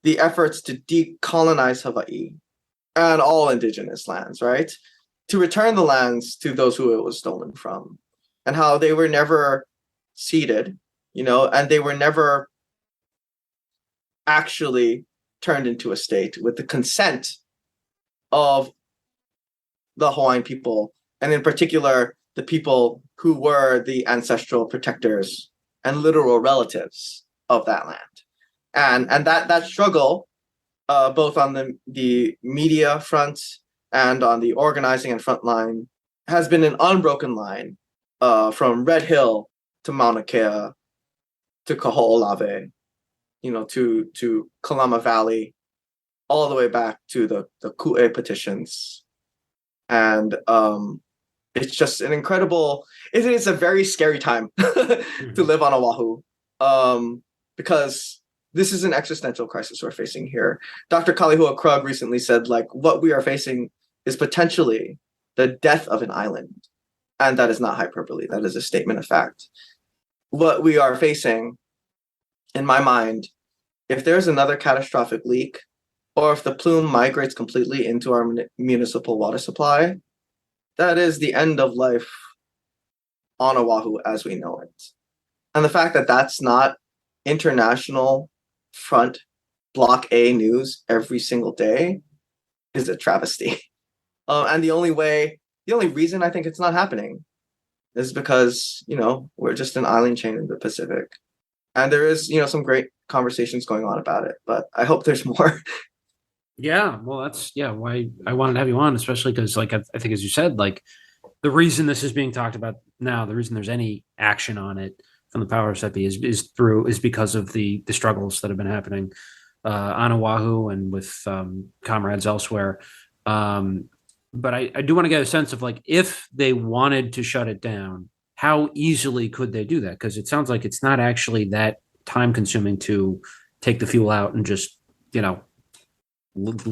the efforts to decolonize Hawaii and all indigenous lands, right? To return the lands to those who it was stolen from, and how they were never ceded, and they were never actually turned into a state with the consent of the Hawaiian people, and in particular, the people who were the ancestral protectors and literal relatives of that land. And that struggle, both on the media front and on the organizing and front line, has been an unbroken line from Red Hill to Mauna Kea to Kaho'olawe, to Kalama Valley, all the way back to the Ku'e petitions. And it's just an incredible, it is a very scary time to live on Oahu, because this is an existential crisis we're facing here. Dr. Kalihua Krug recently said, what we are facing is potentially the death of an island. And that is not hyperbole. That is a statement of fact. What we are facing, in my mind, if there's another catastrophic leak, or if the plume migrates completely into our municipal water supply, that is the end of life on Oahu as we know it. And the fact that that's not international front block A news every single day is a travesty. And the only reason I think it's not happening is because, we're just an island chain in the Pacific. And there is, some great conversations going on about it, but I hope there's more. Yeah, well, that's why I wanted to have you on, especially because, I think, as you said, the reason this is being talked about now, the reason there's any action on it from the powers that be is because of the struggles that have been happening on Oahu and with comrades elsewhere. But I do want to get a sense of like, if they wanted to shut it down, how easily could they do that? Because it sounds like it's not actually that time consuming to take the fuel out and just,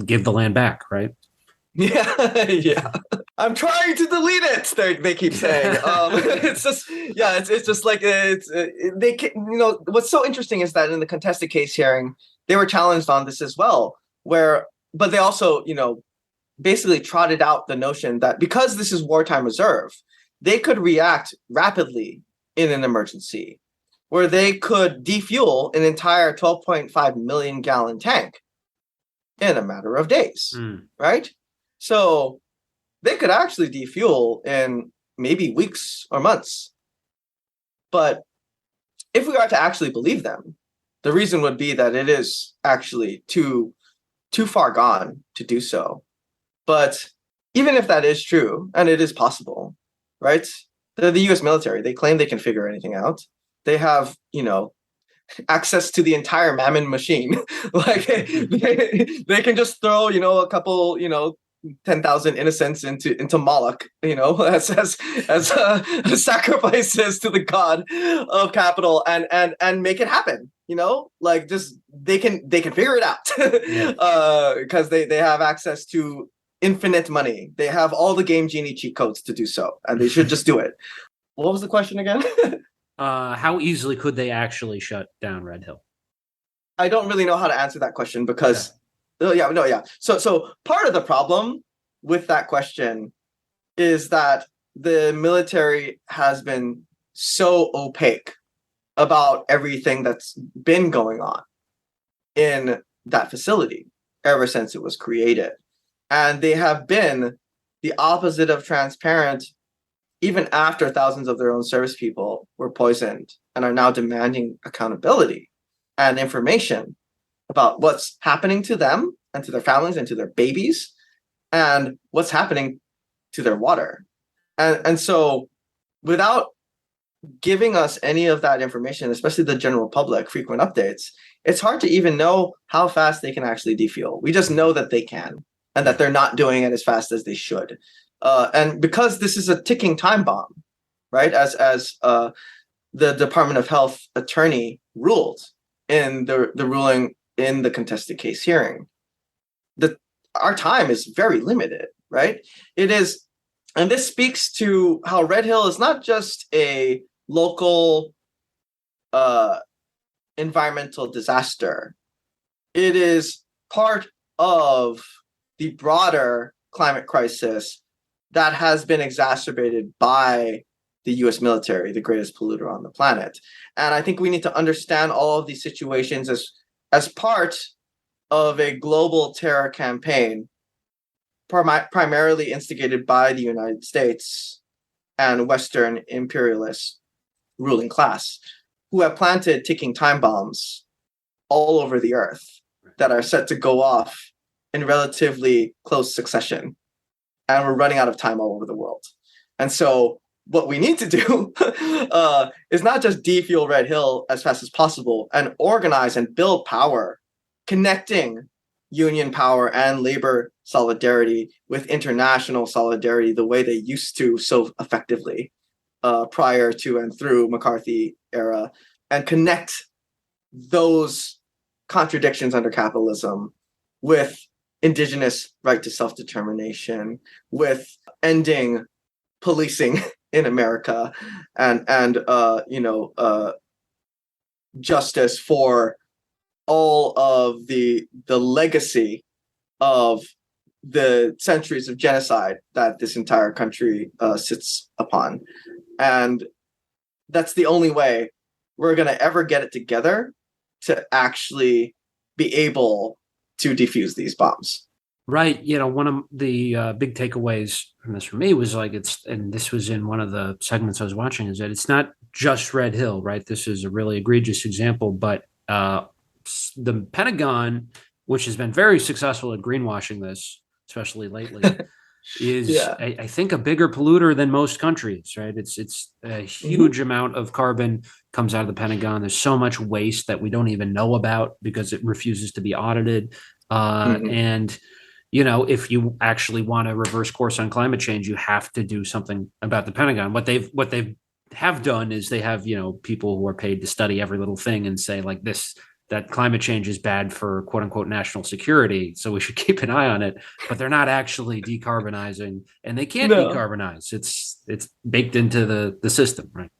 give the land back, right? Yeah, yeah. I'm trying to delete it. They keep saying. It's just, yeah. It's just like they can, what's so interesting is that in the contested case hearing, they were challenged on this as well. But they also, basically trotted out the notion that because this is wartime reserve, they could react rapidly in an emergency, where they could defuel an entire 12.5 million gallon tank in a matter of days, right? So they could actually defuel in maybe weeks or months. But if we are to actually believe them, the reason would be that it is actually too far gone to do so. But even if that is true, and it is possible, right? The US military, they claim they can figure anything out. They have, access to the entire Mammon machine. Like they can just throw, a couple, 10,000 innocents into Moloch, as sacrifices to the god of capital and make it happen. Like just they can figure it out because they have access to infinite money. They have all the Game Genie cheat codes to do so, and they should just do it. What was the question again? How easily could they actually shut down Red Hill? I don't really know how to answer that question because, So part of the problem with that question is that the military has been so opaque about everything that's been going on in that facility ever since it was created. And they have been the opposite of transparent even after thousands of their own service people were poisoned and are now demanding accountability and information about what's happening to them and to their families and to their babies and what's happening to their water. And so without giving us any of that information, especially the general public, frequent updates, it's hard to even know how fast they can actually defuel. We just know that they can and that they're not doing it as fast as they should. And because this is a ticking time bomb, right? As the Department of Health attorney ruled in the ruling in the contested case hearing, our time is very limited, right? It is, and this speaks to how Red Hill is not just a local environmental disaster. It is part of the broader climate crisis that has been exacerbated by the US military, the greatest polluter on the planet. And I think we need to understand all of these situations as part of a global terror campaign, primarily instigated by the United States and Western imperialist ruling class, who have planted ticking time bombs all over the earth that are set to go off in relatively close succession. And we're running out of time all over the world. And so what we need to do is not just defuel Red Hill as fast as possible and organize and build power, connecting union power and labor solidarity with international solidarity the way they used to so effectively prior to and through McCarthy era, and connect those contradictions under capitalism with indigenous right to self-determination, with ending policing in America, and justice for all of the legacy of the centuries of genocide that this entire country sits upon. And that's the only way we're going to ever get it together to actually be able to defuse these bombs. Right. One of the big takeaways from this for me was like, and this was in one of the segments I was watching, is that it's not just Red Hill, right? This is a really egregious example, but the Pentagon, which has been very successful at greenwashing this, especially lately, is I think a bigger polluter than most countries, right? It's a huge amount of carbon comes out of the Pentagon. There's so much waste that we don't even know about because it refuses to be audited. And if you actually want to reverse course on climate change, you have to do something about the Pentagon. What they've have done is they have people who are paid to study every little thing and say like that climate change is bad for quote unquote national security, so we should keep an eye on it. But they're not actually decarbonizing, and they can't decarbonize. It's baked into the system, right?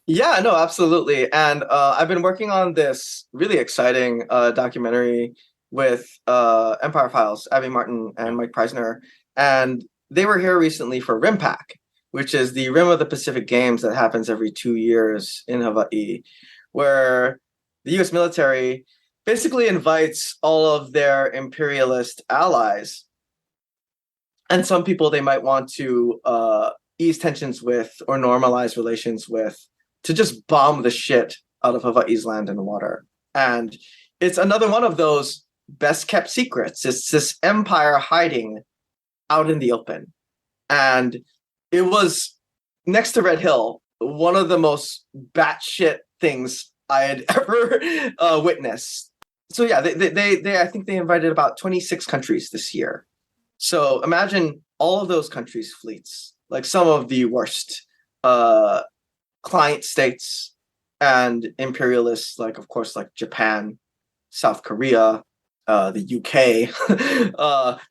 Yeah, no, absolutely. And I've been working on this really exciting documentary with Empire Files, Abby Martin and Mike Preisner, and they were here recently for RIMPAC, which is the Rim of the Pacific Games that happens every 2 years in Hawaii, where the U.S. military basically invites all of their imperialist allies and some people they might want to ease tensions with or normalize relations with to just bomb the shit out of Hawaii's land and water. And it's another one of those best kept secrets. It's this empire hiding out in the open. And it was, next to Red Hill, one of the most batshit things I had ever witnessed. So yeah, they I think they invited about 26 countries this year. So imagine all of those countries' fleets, like some of the worst client states and imperialists, like of course, like Japan, South Korea, the UK.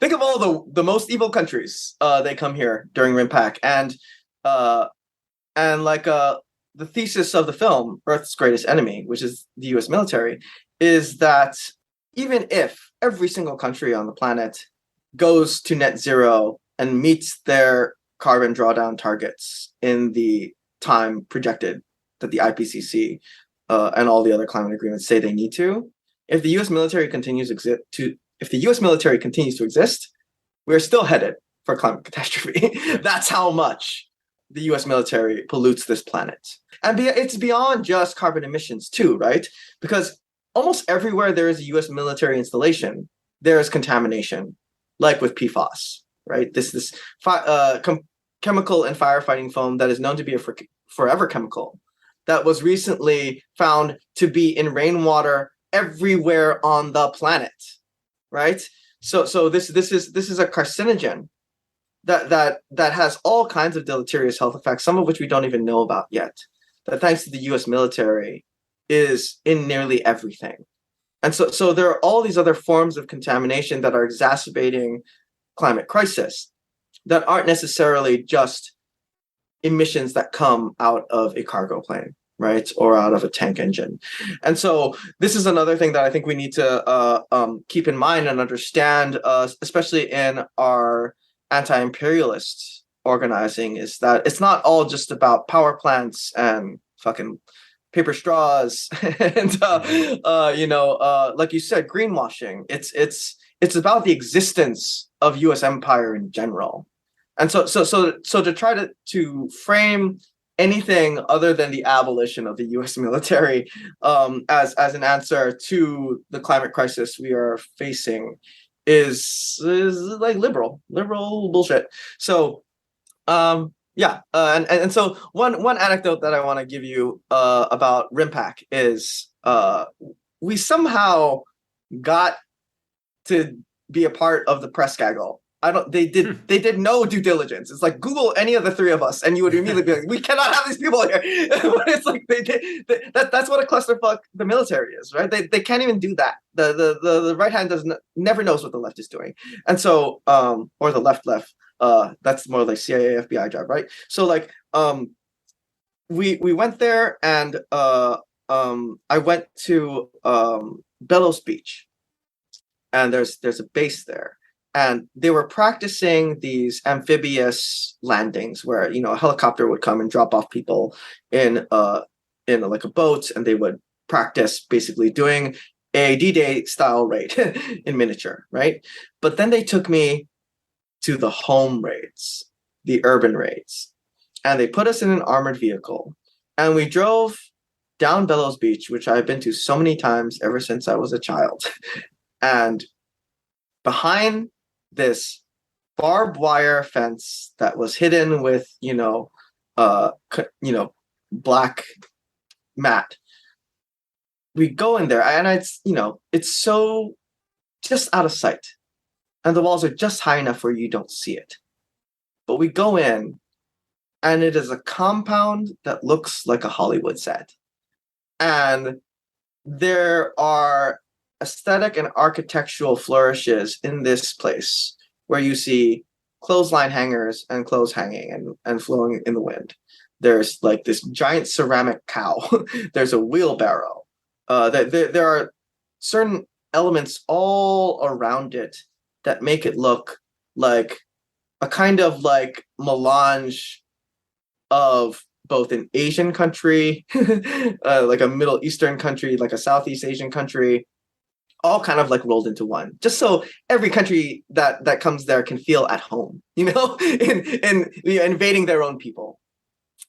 Think of all the most evil countries. They come here during RIMPAC, and the thesis of the film, Earth's Greatest Enemy, which is the U.S. military, is that even if every single country on the planet goes to net zero and meets their carbon drawdown targets in the time projected that the IPCC and all the other climate agreements say they need to, if the U.S. military continues to exist, we're still headed for climate catastrophe. That's how much the U.S. military pollutes this planet. And it's beyond just carbon emissions too, right? Because almost everywhere there is a U.S. military installation, there is contamination, like with PFAS, right? This chemical and firefighting foam that is known to be a forever chemical that was recently found to be in rainwater everywhere on the planet, right? So this is a carcinogen that has all kinds of deleterious health effects, some of which we don't even know about yet, that thanks to the U.S. military is in nearly everything. And so there are all these other forms of contamination that are exacerbating climate crisis that aren't necessarily just emissions that come out of a cargo plane, right? Or out of a tank engine. And so this is another thing that I think we need to keep in mind and understand, especially in our anti-imperialist organizing, is that it's not all just about power plants and fucking paper straws and like you said, greenwashing. It's about the existence of U.S. empire in general. And so to try to frame anything other than the abolition of the U.S. military as an answer to the climate crisis we are facing is like liberal bullshit. So and so one anecdote that I want to give you about RIMPAC is we somehow got to be a part of the press gaggle. They did no due diligence. It's like Google any of the three of us, and you would immediately be like, we cannot have these people here. But it's like that's what a clusterfuck the military is, right? They can't even do that. The right hand never knows what the left is doing, and so or the left. That's more like CIA FBI job, right? So like we went there, and I went to Bellows Beach, and there's a base there. And they were practicing these amphibious landings where, a helicopter would come and drop off people in like a boat, and they would practice basically doing a D-Day style raid in miniature, right? But then they took me to the home raids, the urban raids, and they put us in an armored vehicle, and we drove down Bellows Beach, which I've been to so many times ever since I was a child, and behind this barbed wire fence that was hidden with, black mat. We go in there, and it's so just out of sight, and the walls are just high enough where you don't see it. But we go in, and it is a compound that looks like a Hollywood set, and there are aesthetic and architectural flourishes in this place where you see clothesline hangers and clothes hanging and flowing in the wind. There's like this giant ceramic cow. There's a wheelbarrow. There are certain elements all around it that make it look like a kind of like melange of both an Asian country, like a Middle Eastern country, like a Southeast Asian country, all kind of like rolled into one, just so every country that comes there can feel at home, in invading their own people.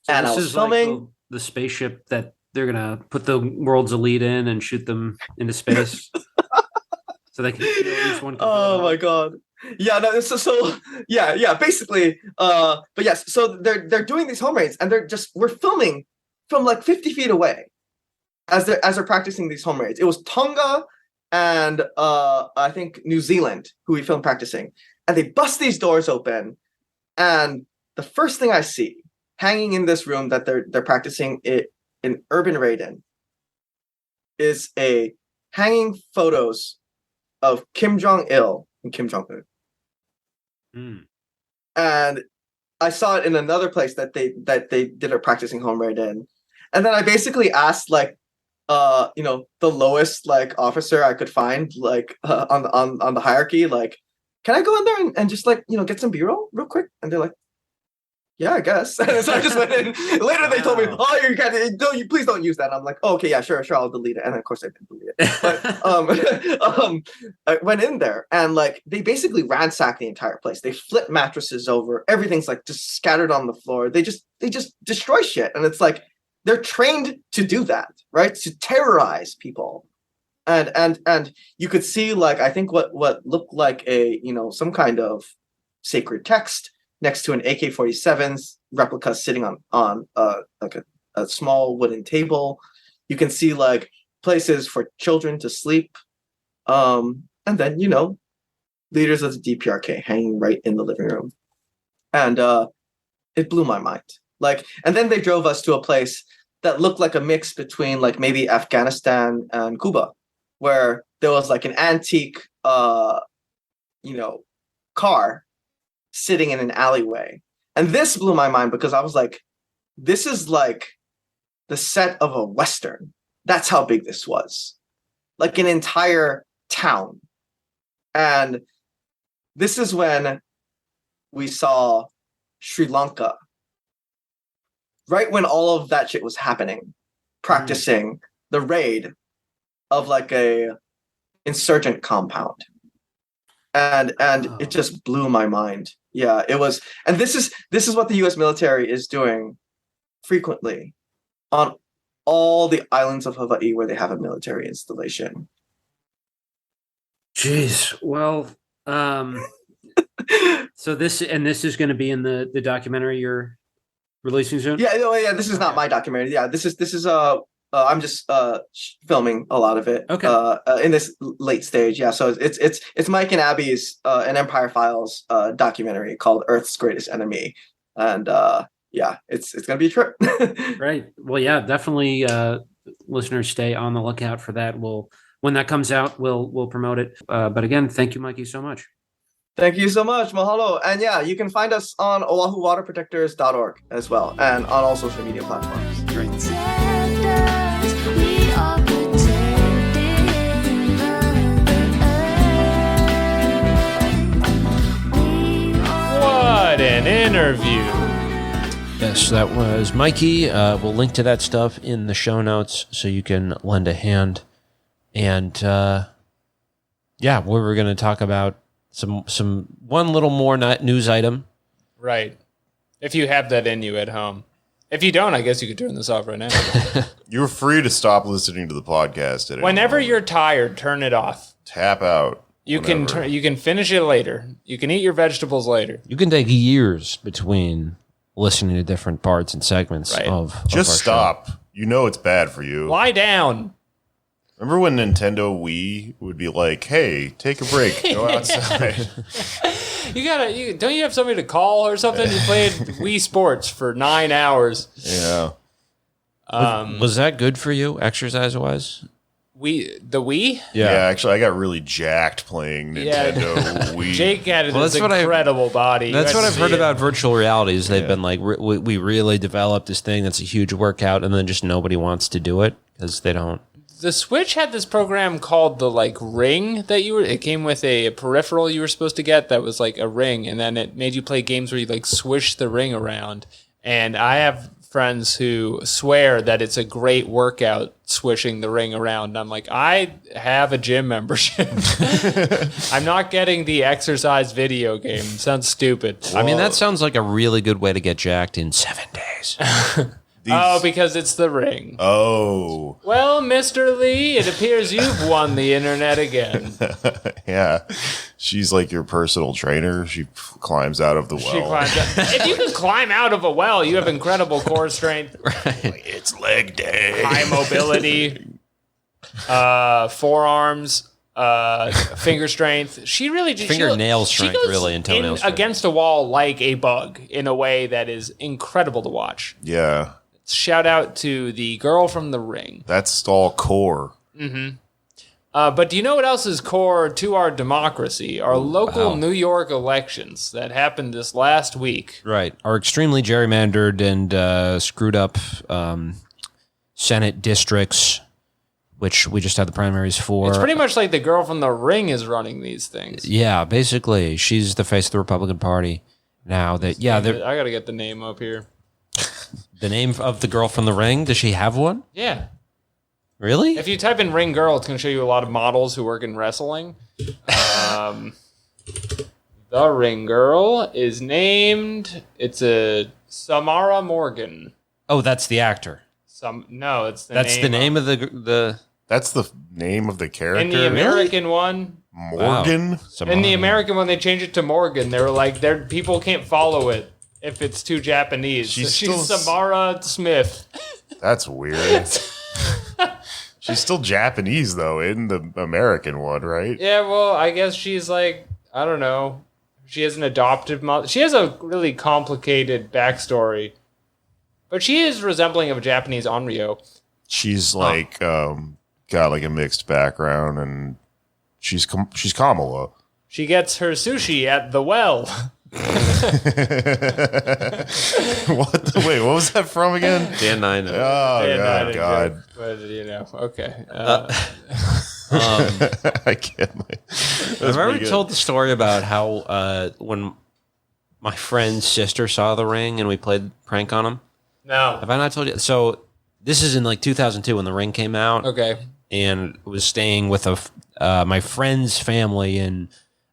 So and this I was is filming like the spaceship that they're gonna put the world's elite in and shoot them into space, so they can each one. Oh my god! Yeah, no. Yeah. Basically, but yes. So they're doing these home raids, and we're filming from like 50 feet away as they're practicing these home raids. It was Tonga and I think New Zealand who we filmed practicing, and they bust these doors open, and the first thing I see hanging in this room that they're practicing it in urban raid in is a hanging photos of Kim Jong-il and Kim Jong-un. And I saw it in another place that they did a practicing home raid in, and then I basically asked like the lowest like officer I could find like on the hierarchy, like, can I go in there and just like get some B-roll real quick? And they're like, yeah, I guess. And so I just went in. Later they told me, oh, you can't, please don't use that. I'm like, oh, okay, yeah, sure, I'll delete it. And of course I didn't delete it. But I went in there, and like they basically ransacked the entire place. They flip mattresses over. Everything's like just scattered on the floor. They just destroy shit. And it's like they're trained to do that, right? To terrorize people. And you could see like I think what looked like a some kind of sacred text next to an AK-47 replica sitting on like a small wooden table. You can see like places for children to sleep, and then leaders of the DPRK hanging right in the living room, and it blew my mind. Like, and then they drove us to a place that looked like a mix between like maybe Afghanistan and Cuba, where there was like an antique car sitting in an alleyway. And this blew my mind because I was like, this is like the set of a Western. That's how big this was. Like an entire town. And this is when we saw Sri Lanka. Right when all of that shit was happening, practicing the raid of like a insurgent compound. And it just blew my mind. Yeah, it was. And this is what the US military is doing frequently on all the islands of Hawaii where they have a military installation. Jeez. Well, so this is going to be in the documentary you're releasing soon? Yeah, this is not my documentary. Yeah, this is I'm just filming a lot of it. Okay. In this late stage, yeah. So it's Mike and Abby's an Empire Files documentary called Earth's Greatest Enemy, and yeah, it's gonna be a trip. Right. Well, yeah, definitely. Listeners, stay on the lookout for that. When that comes out, we'll promote it. But again, thank you, Mikey, so much. Thank you so much, mahalo. And yeah, you can find us on oahuwaterprotectors.org as well, and on all social media platforms. What an interview. Yes, that was Mikey. We'll link to that stuff in the show notes so you can lend a hand. And yeah, we're going to talk about one little more news item. Right. If you have that in you at home. If you don't, I guess you could turn this off right now. You're free to stop listening to the podcast at any Whenever moment. you're tired, turn it off. Tap out. You whenever. can you can finish it later. You can eat your vegetables later. You can take years between listening to different parts and segments Right. of Just our stop. show. You know it's bad for you. Lie down. Remember when Nintendo Wii would be like, "Hey, take a break, go outside." Don't you have somebody to call or something? You played Wii Sports for 9 hours. Yeah. Was that good for you, exercise-wise? The Wii? Yeah, actually, I got really jacked playing Nintendo Wii. Jake had this that's what incredible body. That's what I've heard it. about virtual realities. They've been like, we really developed this thing that's a huge workout, and then just nobody wants to do it because they don't. The Switch had this program called the Ring that it came with a peripheral you were supposed to get that was like a ring, and then it made you play games where you swish the ring around. And I have friends who swear that it's a great workout swishing the ring around. And I'm like, I have a gym membership. I'm not getting the exercise video game. Sounds stupid. I mean, that sounds like a really good way to get jacked in 7 days. Because it's the ring. Oh. Well, Mr. Lee, it appears you've won the internet again. Yeah. She's like your personal trainer. She climbs out of the well. She climbs out. If you can climb out of a well, you have incredible core strength, It's leg day. high mobility, forearms, finger strength. She really just Fingernail she strength, goes really, and toenail in strength. against a wall like a bug in a way that is incredible to watch. Yeah. Shout out to the girl from the ring. That's all core. But do you know what else is core to our democracy? Our local New York elections that happened this last week. Right. Our extremely gerrymandered and screwed up Senate districts, which we just had the primaries for. It's pretty much like the girl from the ring is running these things. Yeah, basically. She's the face of the Republican Party now. I gotta get the name up here. The name of the girl from the ring, does she have one? Yeah. Really? If you type in ring girl, it's going to show you a lot of models who work in wrestling. The ring girl is named, it's a Samara Morgan. Oh, that's the actor. No, it's That's the name of the That's the name of the character. In the American one. Morgan. Wow. In the American one, they changed it to Morgan. They were like, people can't follow it if it's too Japanese. She's She's still Samara Smith. That's weird. She's still Japanese, though, in the American one, right? Yeah, well, I guess she's like, I don't know. She has an adoptive mother. She has a really complicated backstory. But she is resembling of a Japanese Onryo. She's like, got like a mixed background, and she's Kamala. She gets her sushi at the well. Wait, what was that from again? Dan Nine. Oh, Yeah, God. But, okay. I can't. Have I ever told the story about how when my friend's sister saw The Ring and we played prank on him? No. Have I not told you? So this is in like 2002 when The Ring came out. Okay. And was staying with my friend's family in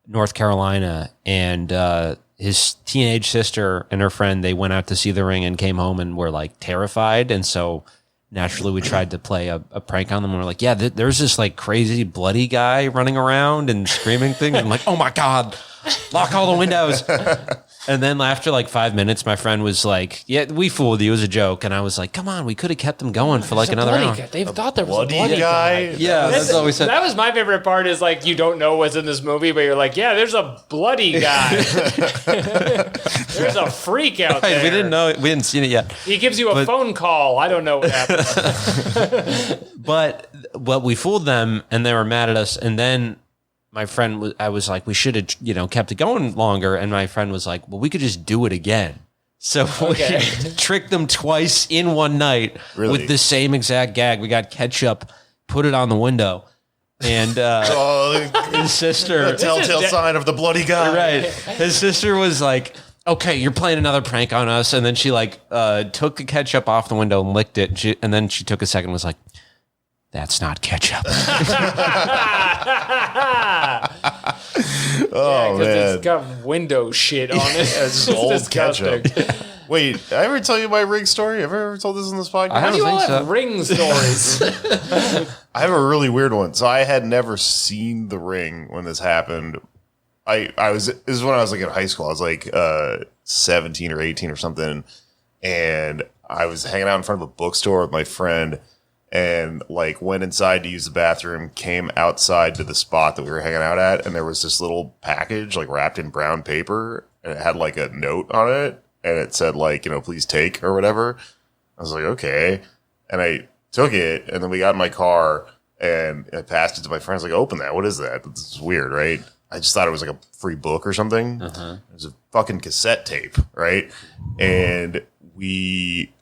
North Carolina, and his teenage sister and her friend, they went out to see The Ring and came home and were like terrified. And so naturally we tried to play a prank on them. And we're like, yeah, there's this like crazy bloody guy running around and screaming things. I'm like, oh my God, lock all the windows. And then after like 5 minutes, my friend was like, yeah, we fooled you. It was a joke. And I was like, come on, we could have kept them going for like another hour. They thought there was a Bloody bloody guy? Yeah, that's all we said. That was my favorite part is like, you don't know what's in this movie, but you're like, yeah, there's a bloody guy. There's a freak out there. We didn't know it. We hadn't seen it yet. He gives you a phone call. I don't know what happened. But we fooled them and they were mad at us. And then my friend I was like, we should have, kept it going longer. And my friend was like, well, we could just do it again. So we tricked them twice in one night with the same exact gag. We got ketchup, put it on the window, and his sister, the telltale sign of the bloody guy. Right. His sister was like, okay, you're playing another prank on us. And then she took the ketchup off the window and licked it. And then she took a second and was like, that's not ketchup. Oh, man. It's got window shit on it. It's old ketchup. Wait, did I ever tell you my ring story? Have I ever told this on this podcast? How do you all have ring stories? I have a really weird one. So I had never seen The Ring when this happened. This is when I was like in high school. I was like 17 or 18 or something. And I was hanging out in front of a bookstore with my friend and like went inside to use the bathroom, came outside to the spot that we were hanging out at, and there was this little package like wrapped in brown paper, and it had like a note on it, and it said like, please take or whatever. I was like, okay. And I took it, and then we got in my car, and I passed it to my friends, like, open that. What is that? This is weird, right? I just thought it was like a free book or something. It was a fucking cassette tape, right? And we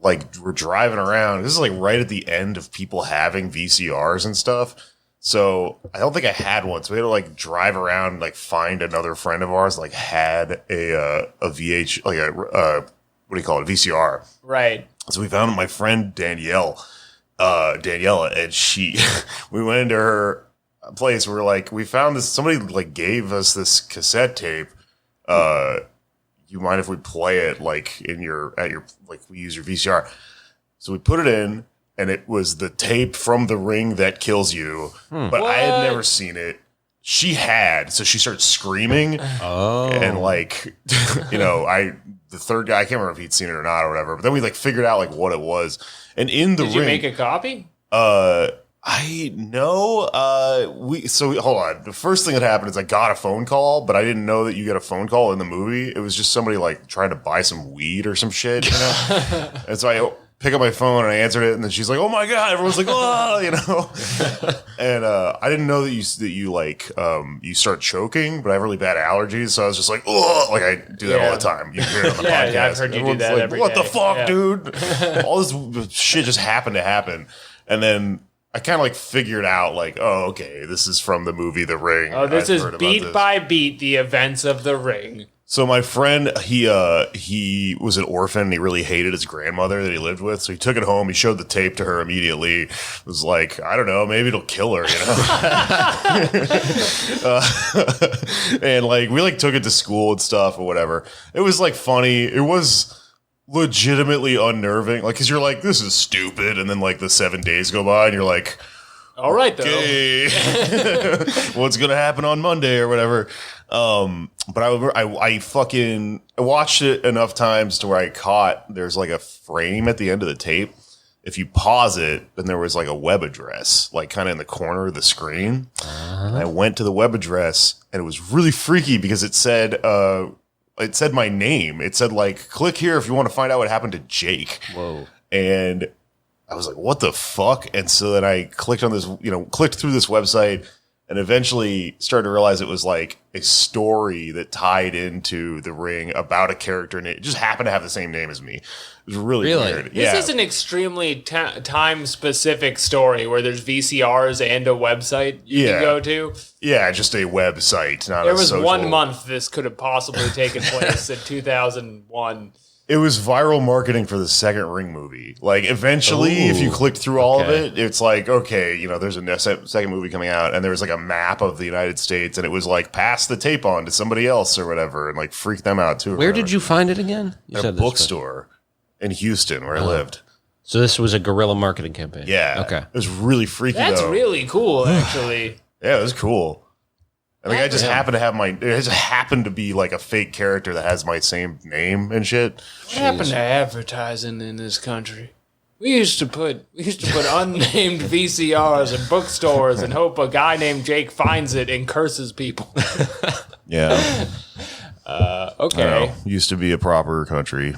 were driving around. This is like right at the end of people having VCRs and stuff. So I don't think I had one. So we had to like drive around and like find another friend of ours like had a VH, like a what do you call it? VCR. Right. So we found my friend Daniela, and we went into her place. We were like, we found this. Somebody like gave us this cassette tape. You mind if we play it like we use your VCR? So we put it in, and it was the tape from The Ring That Kills You. But I had never seen it. She had, so she started screaming. And like, the third guy, I can't remember if he'd seen it or not or whatever. But then we like figured out like what it was. And in the Did ring, you make a copy? I know. Hold on. The first thing that happened is I got a phone call, but I didn't know that you get a phone call in the movie. It was just somebody like trying to buy some weed or some shit, And so I pick up my phone and I answered it, and then she's like, "Oh my god!" Everyone's like, "Oh," And I didn't know that you start choking, but I have really bad allergies, so I was just like, "Oh," like I do that all the time. You hear it on the podcast. Yeah, I've heard you do that like, every what day. the fuck, Yeah. dude? All this shit just happened to happen, and then I kind of like figured out like, oh, okay, this is from the movie The Ring. Oh, this I've is heard about beat this. by beat the events of The Ring. So my friend, he was an orphan, and he really hated his grandmother that he lived with. So he took it home. He showed the tape to her immediately. It was like, I don't know, maybe it'll kill her, and like we like took it to school and stuff or whatever. It was like funny. It was legitimately unnerving, like because you're like, this is stupid, and then like the 7 days go by, and you're like, All right, though. okay, what's gonna happen on Monday or whatever. But I watched it enough times to where I caught there's like a frame at the end of the tape. If you pause it, then there was like a web address, like kind of in the corner of the screen. And I went to the web address, and it was really freaky because it said my name. It said like, click here if you want to find out what happened to Jake. Whoa. And I was like, what the fuck? And so then I clicked on this, clicked through this website, and eventually started to realize it was like a story that tied into The Ring about a character, and it just happened to have the same name as me. It was really weird. This is an extremely time-specific story where there's VCRs and a website you can go to. Yeah, just a website, not There a was social. 1 month this could have possibly taken place in 2001. It was viral marketing for the second Ring movie. Like, eventually, if you clicked through all of it, it's like, okay, there's a second movie coming out, and there was like a map of the United States, and it was like, pass the tape on to somebody else or whatever, and like freak them out too. Where did you find it again? You At a said this, bookstore in Houston where I lived. So this was a guerrilla marketing campaign. Yeah. Okay. It was really freaky, That's though. really cool, actually. Yeah, it was cool. And like, I just happened to have it just happened to be like a fake character that has my same name and shit. What happened to advertising in this country? We used to put unnamed VCRs in bookstores and hope a guy named Jake finds it and curses people. Yeah. Okay. Used to be a proper country,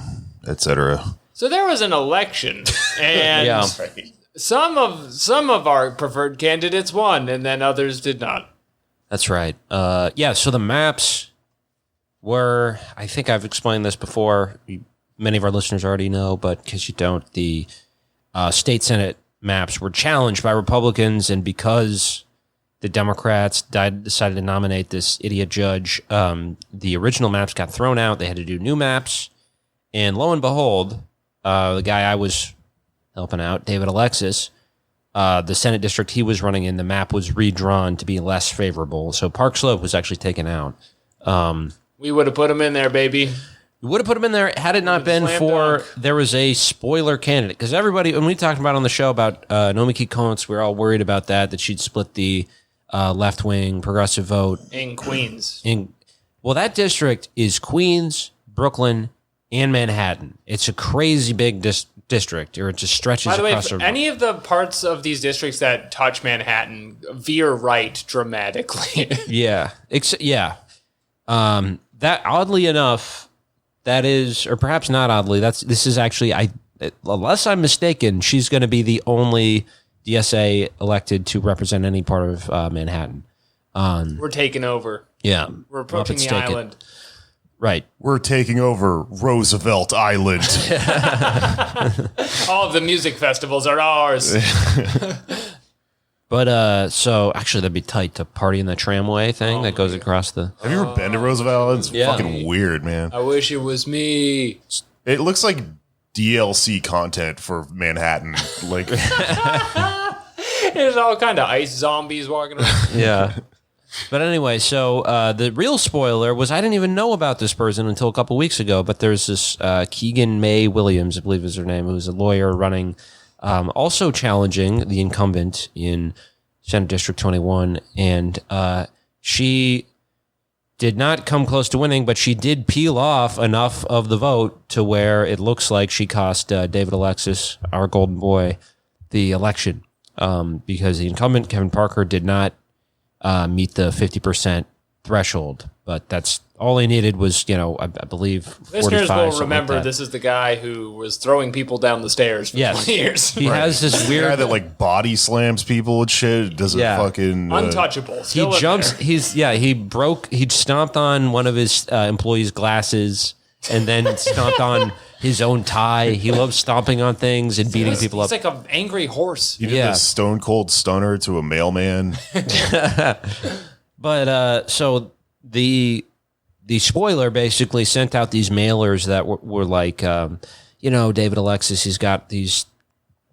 etc. So there was an election, and Yeah. some of our preferred candidates won, and then others did not. That's right. So the maps were, I think I've explained this before. Many of our listeners already know, but in case you don't, the state Senate maps were challenged by Republicans, and because the Democrats decided to nominate this idiot judge, the original maps got thrown out. They had to do new maps, and lo and behold, the guy I was helping out, David Alexis, the Senate district he was running in, the map was redrawn to be less favorable. So Park Slope was actually taken out. We would have put him in there, baby. We would have put him in there had it not been Slam for dunk. there was a spoiler candidate. Because everybody, when we talked about on the show about Nomiki Kontz, we were all worried about that she'd split the left-wing progressive vote. In Queens. Well, that district is Queens, Brooklyn, and Manhattan. It's a crazy big district, or it just stretches By the way, across. if any of the parts of these districts that touch Manhattan veer right dramatically. Yeah. That oddly enough, that is, or perhaps not oddly, this is actually, unless I'm mistaken, she's going to be the only DSA elected to represent any part of Manhattan. We're taking over. Yeah. We're approaching the island. Right. We're taking over Roosevelt Island. All of the music festivals are ours. But so actually that'd be tight to party in the tramway thing that goes across the. Have you ever been to Roosevelt Island? It's Yeah. fucking weird, man. I wish it was me. It looks like DLC content for Manhattan. Like, There's all kind of ice zombies walking around. Yeah. But anyway, so the real spoiler was I didn't even know about this person until a couple weeks ago. But there's this Keegan May Williams, I believe is her name, who's a lawyer running, also challenging the incumbent in Senate District 21. And she did not come close to winning, but she did peel off enough of the vote to where it looks like she cost David Alexis, our golden boy, the election. Because the incumbent, Kevin Parker, did not meet the 50% threshold. But that's all he needed was, I believe, 45. Listeners will remember like that. this is the guy who was throwing people down the stairs for 20 years. He has this the weird guy that like body slams people and shit. Doesn't fucking Untouchable. He Still in jumps. there. He stomped on one of his employees' glasses and then stomped on his own tie. He loves stomping on things and beating people up. He's like an angry horse. He did Yeah. this stone cold stunner to a mailman. But so the spoiler basically sent out these mailers that were like, David Alexis, he's got these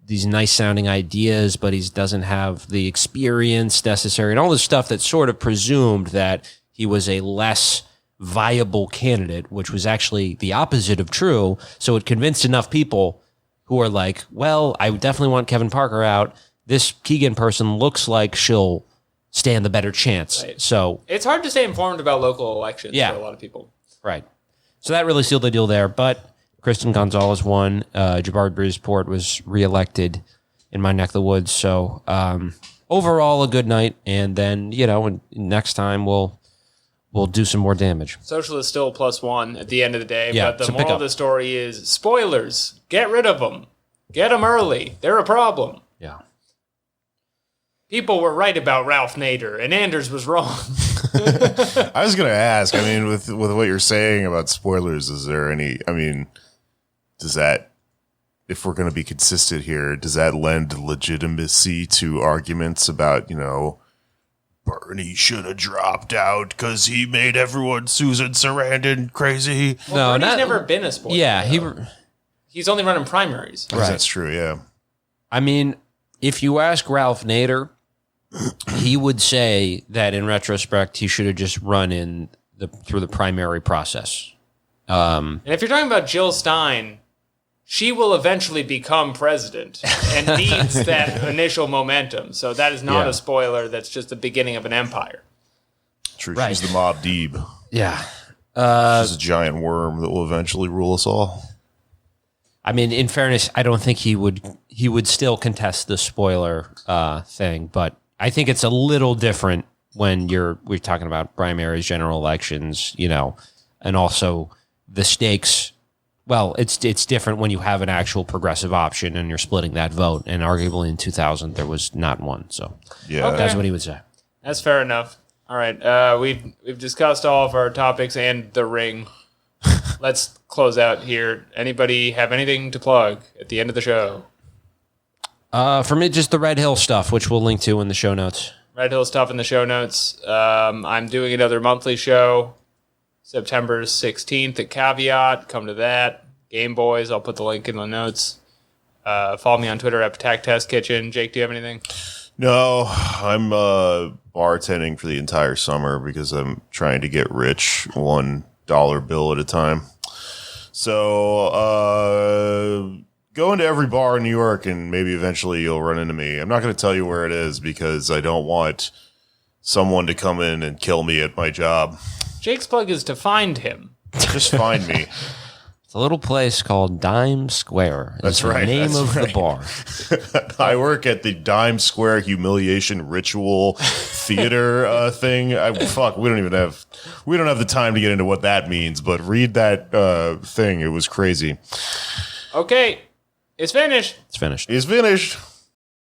nice sounding ideas, but he doesn't have the experience necessary and all this stuff that sort of presumed that he was a less viable candidate, which was actually the opposite of true. So it convinced enough people who are like, well, I definitely want Kevin Parker out. This Keegan person looks like she'll stand the better chance. Right. So It's hard to stay informed about local elections Yeah. for a lot of people. right. So that really sealed the deal there. But Kristen Gonzalez won. Jabari Bridgeport was reelected in my neck of the woods. So overall, a good night. And then, next time we'll do some more damage. Socialist still +1 at the end of the day. Yeah, But the so pick moral up. of the story is spoilers. Get rid of them. Get them early. They're a problem. Yeah. People were right about Ralph Nader, and Anders was wrong. I was gonna ask. I mean, with what you're saying about spoilers, is there any? I mean, does that, if we're gonna be consistent here, does that lend legitimacy to arguments about Bernie should have dropped out because he made everyone Susan Sarandon crazy? Well, Bernie's never been a spoiler. Yeah, He's only running primaries. Right. That's true. Yeah. I mean, if you ask Ralph Nader, he would say that in retrospect, he should have just run through the primary process. And if you're talking about Jill Stein, she will eventually become president and needs that initial momentum. So that is not Yeah. a spoiler. That's just the beginning of an empire. True. Right. She's the Mob Deeb. Yeah. She's a giant worm that will eventually rule us all. I mean, in fairness, I don't think he would still contest the spoiler thing, but I think it's a little different when we're talking about primaries, general elections, and also the stakes. Well, it's different when you have an actual progressive option and you're splitting that vote. And arguably in 2000, there was not one. So Yeah. Okay. that's what he would say. That's fair enough. All right. We've discussed all of our topics and the ring. Let's close out here. Anybody have anything to plug at the end of the show? For me, just the Red Hill stuff, which we'll link to in the show notes. Red Hill stuff in the show notes. I'm doing another monthly show, September 16th at Caveat. Come to that. Game Boys, I'll put the link in the notes. Follow me on Twitter at Attack Test Kitchen. Jake, do you have anything? No, I'm bartending for the entire summer because I'm trying to get rich $1 bill at a time. So go into every bar in New York and maybe eventually you'll run into me. I'm not going to tell you where it is because I don't want someone to come in and kill me at my job. Jake's plug is to find him. Just find me. It's a little place called Dime Square. That's the right, name that's of right. the bar. I work at the Dime Square Humiliation Ritual Theater thing. We don't have the time to get into what that means, but read that thing. It was crazy. Okay, it's finished. It's finished. It's finished.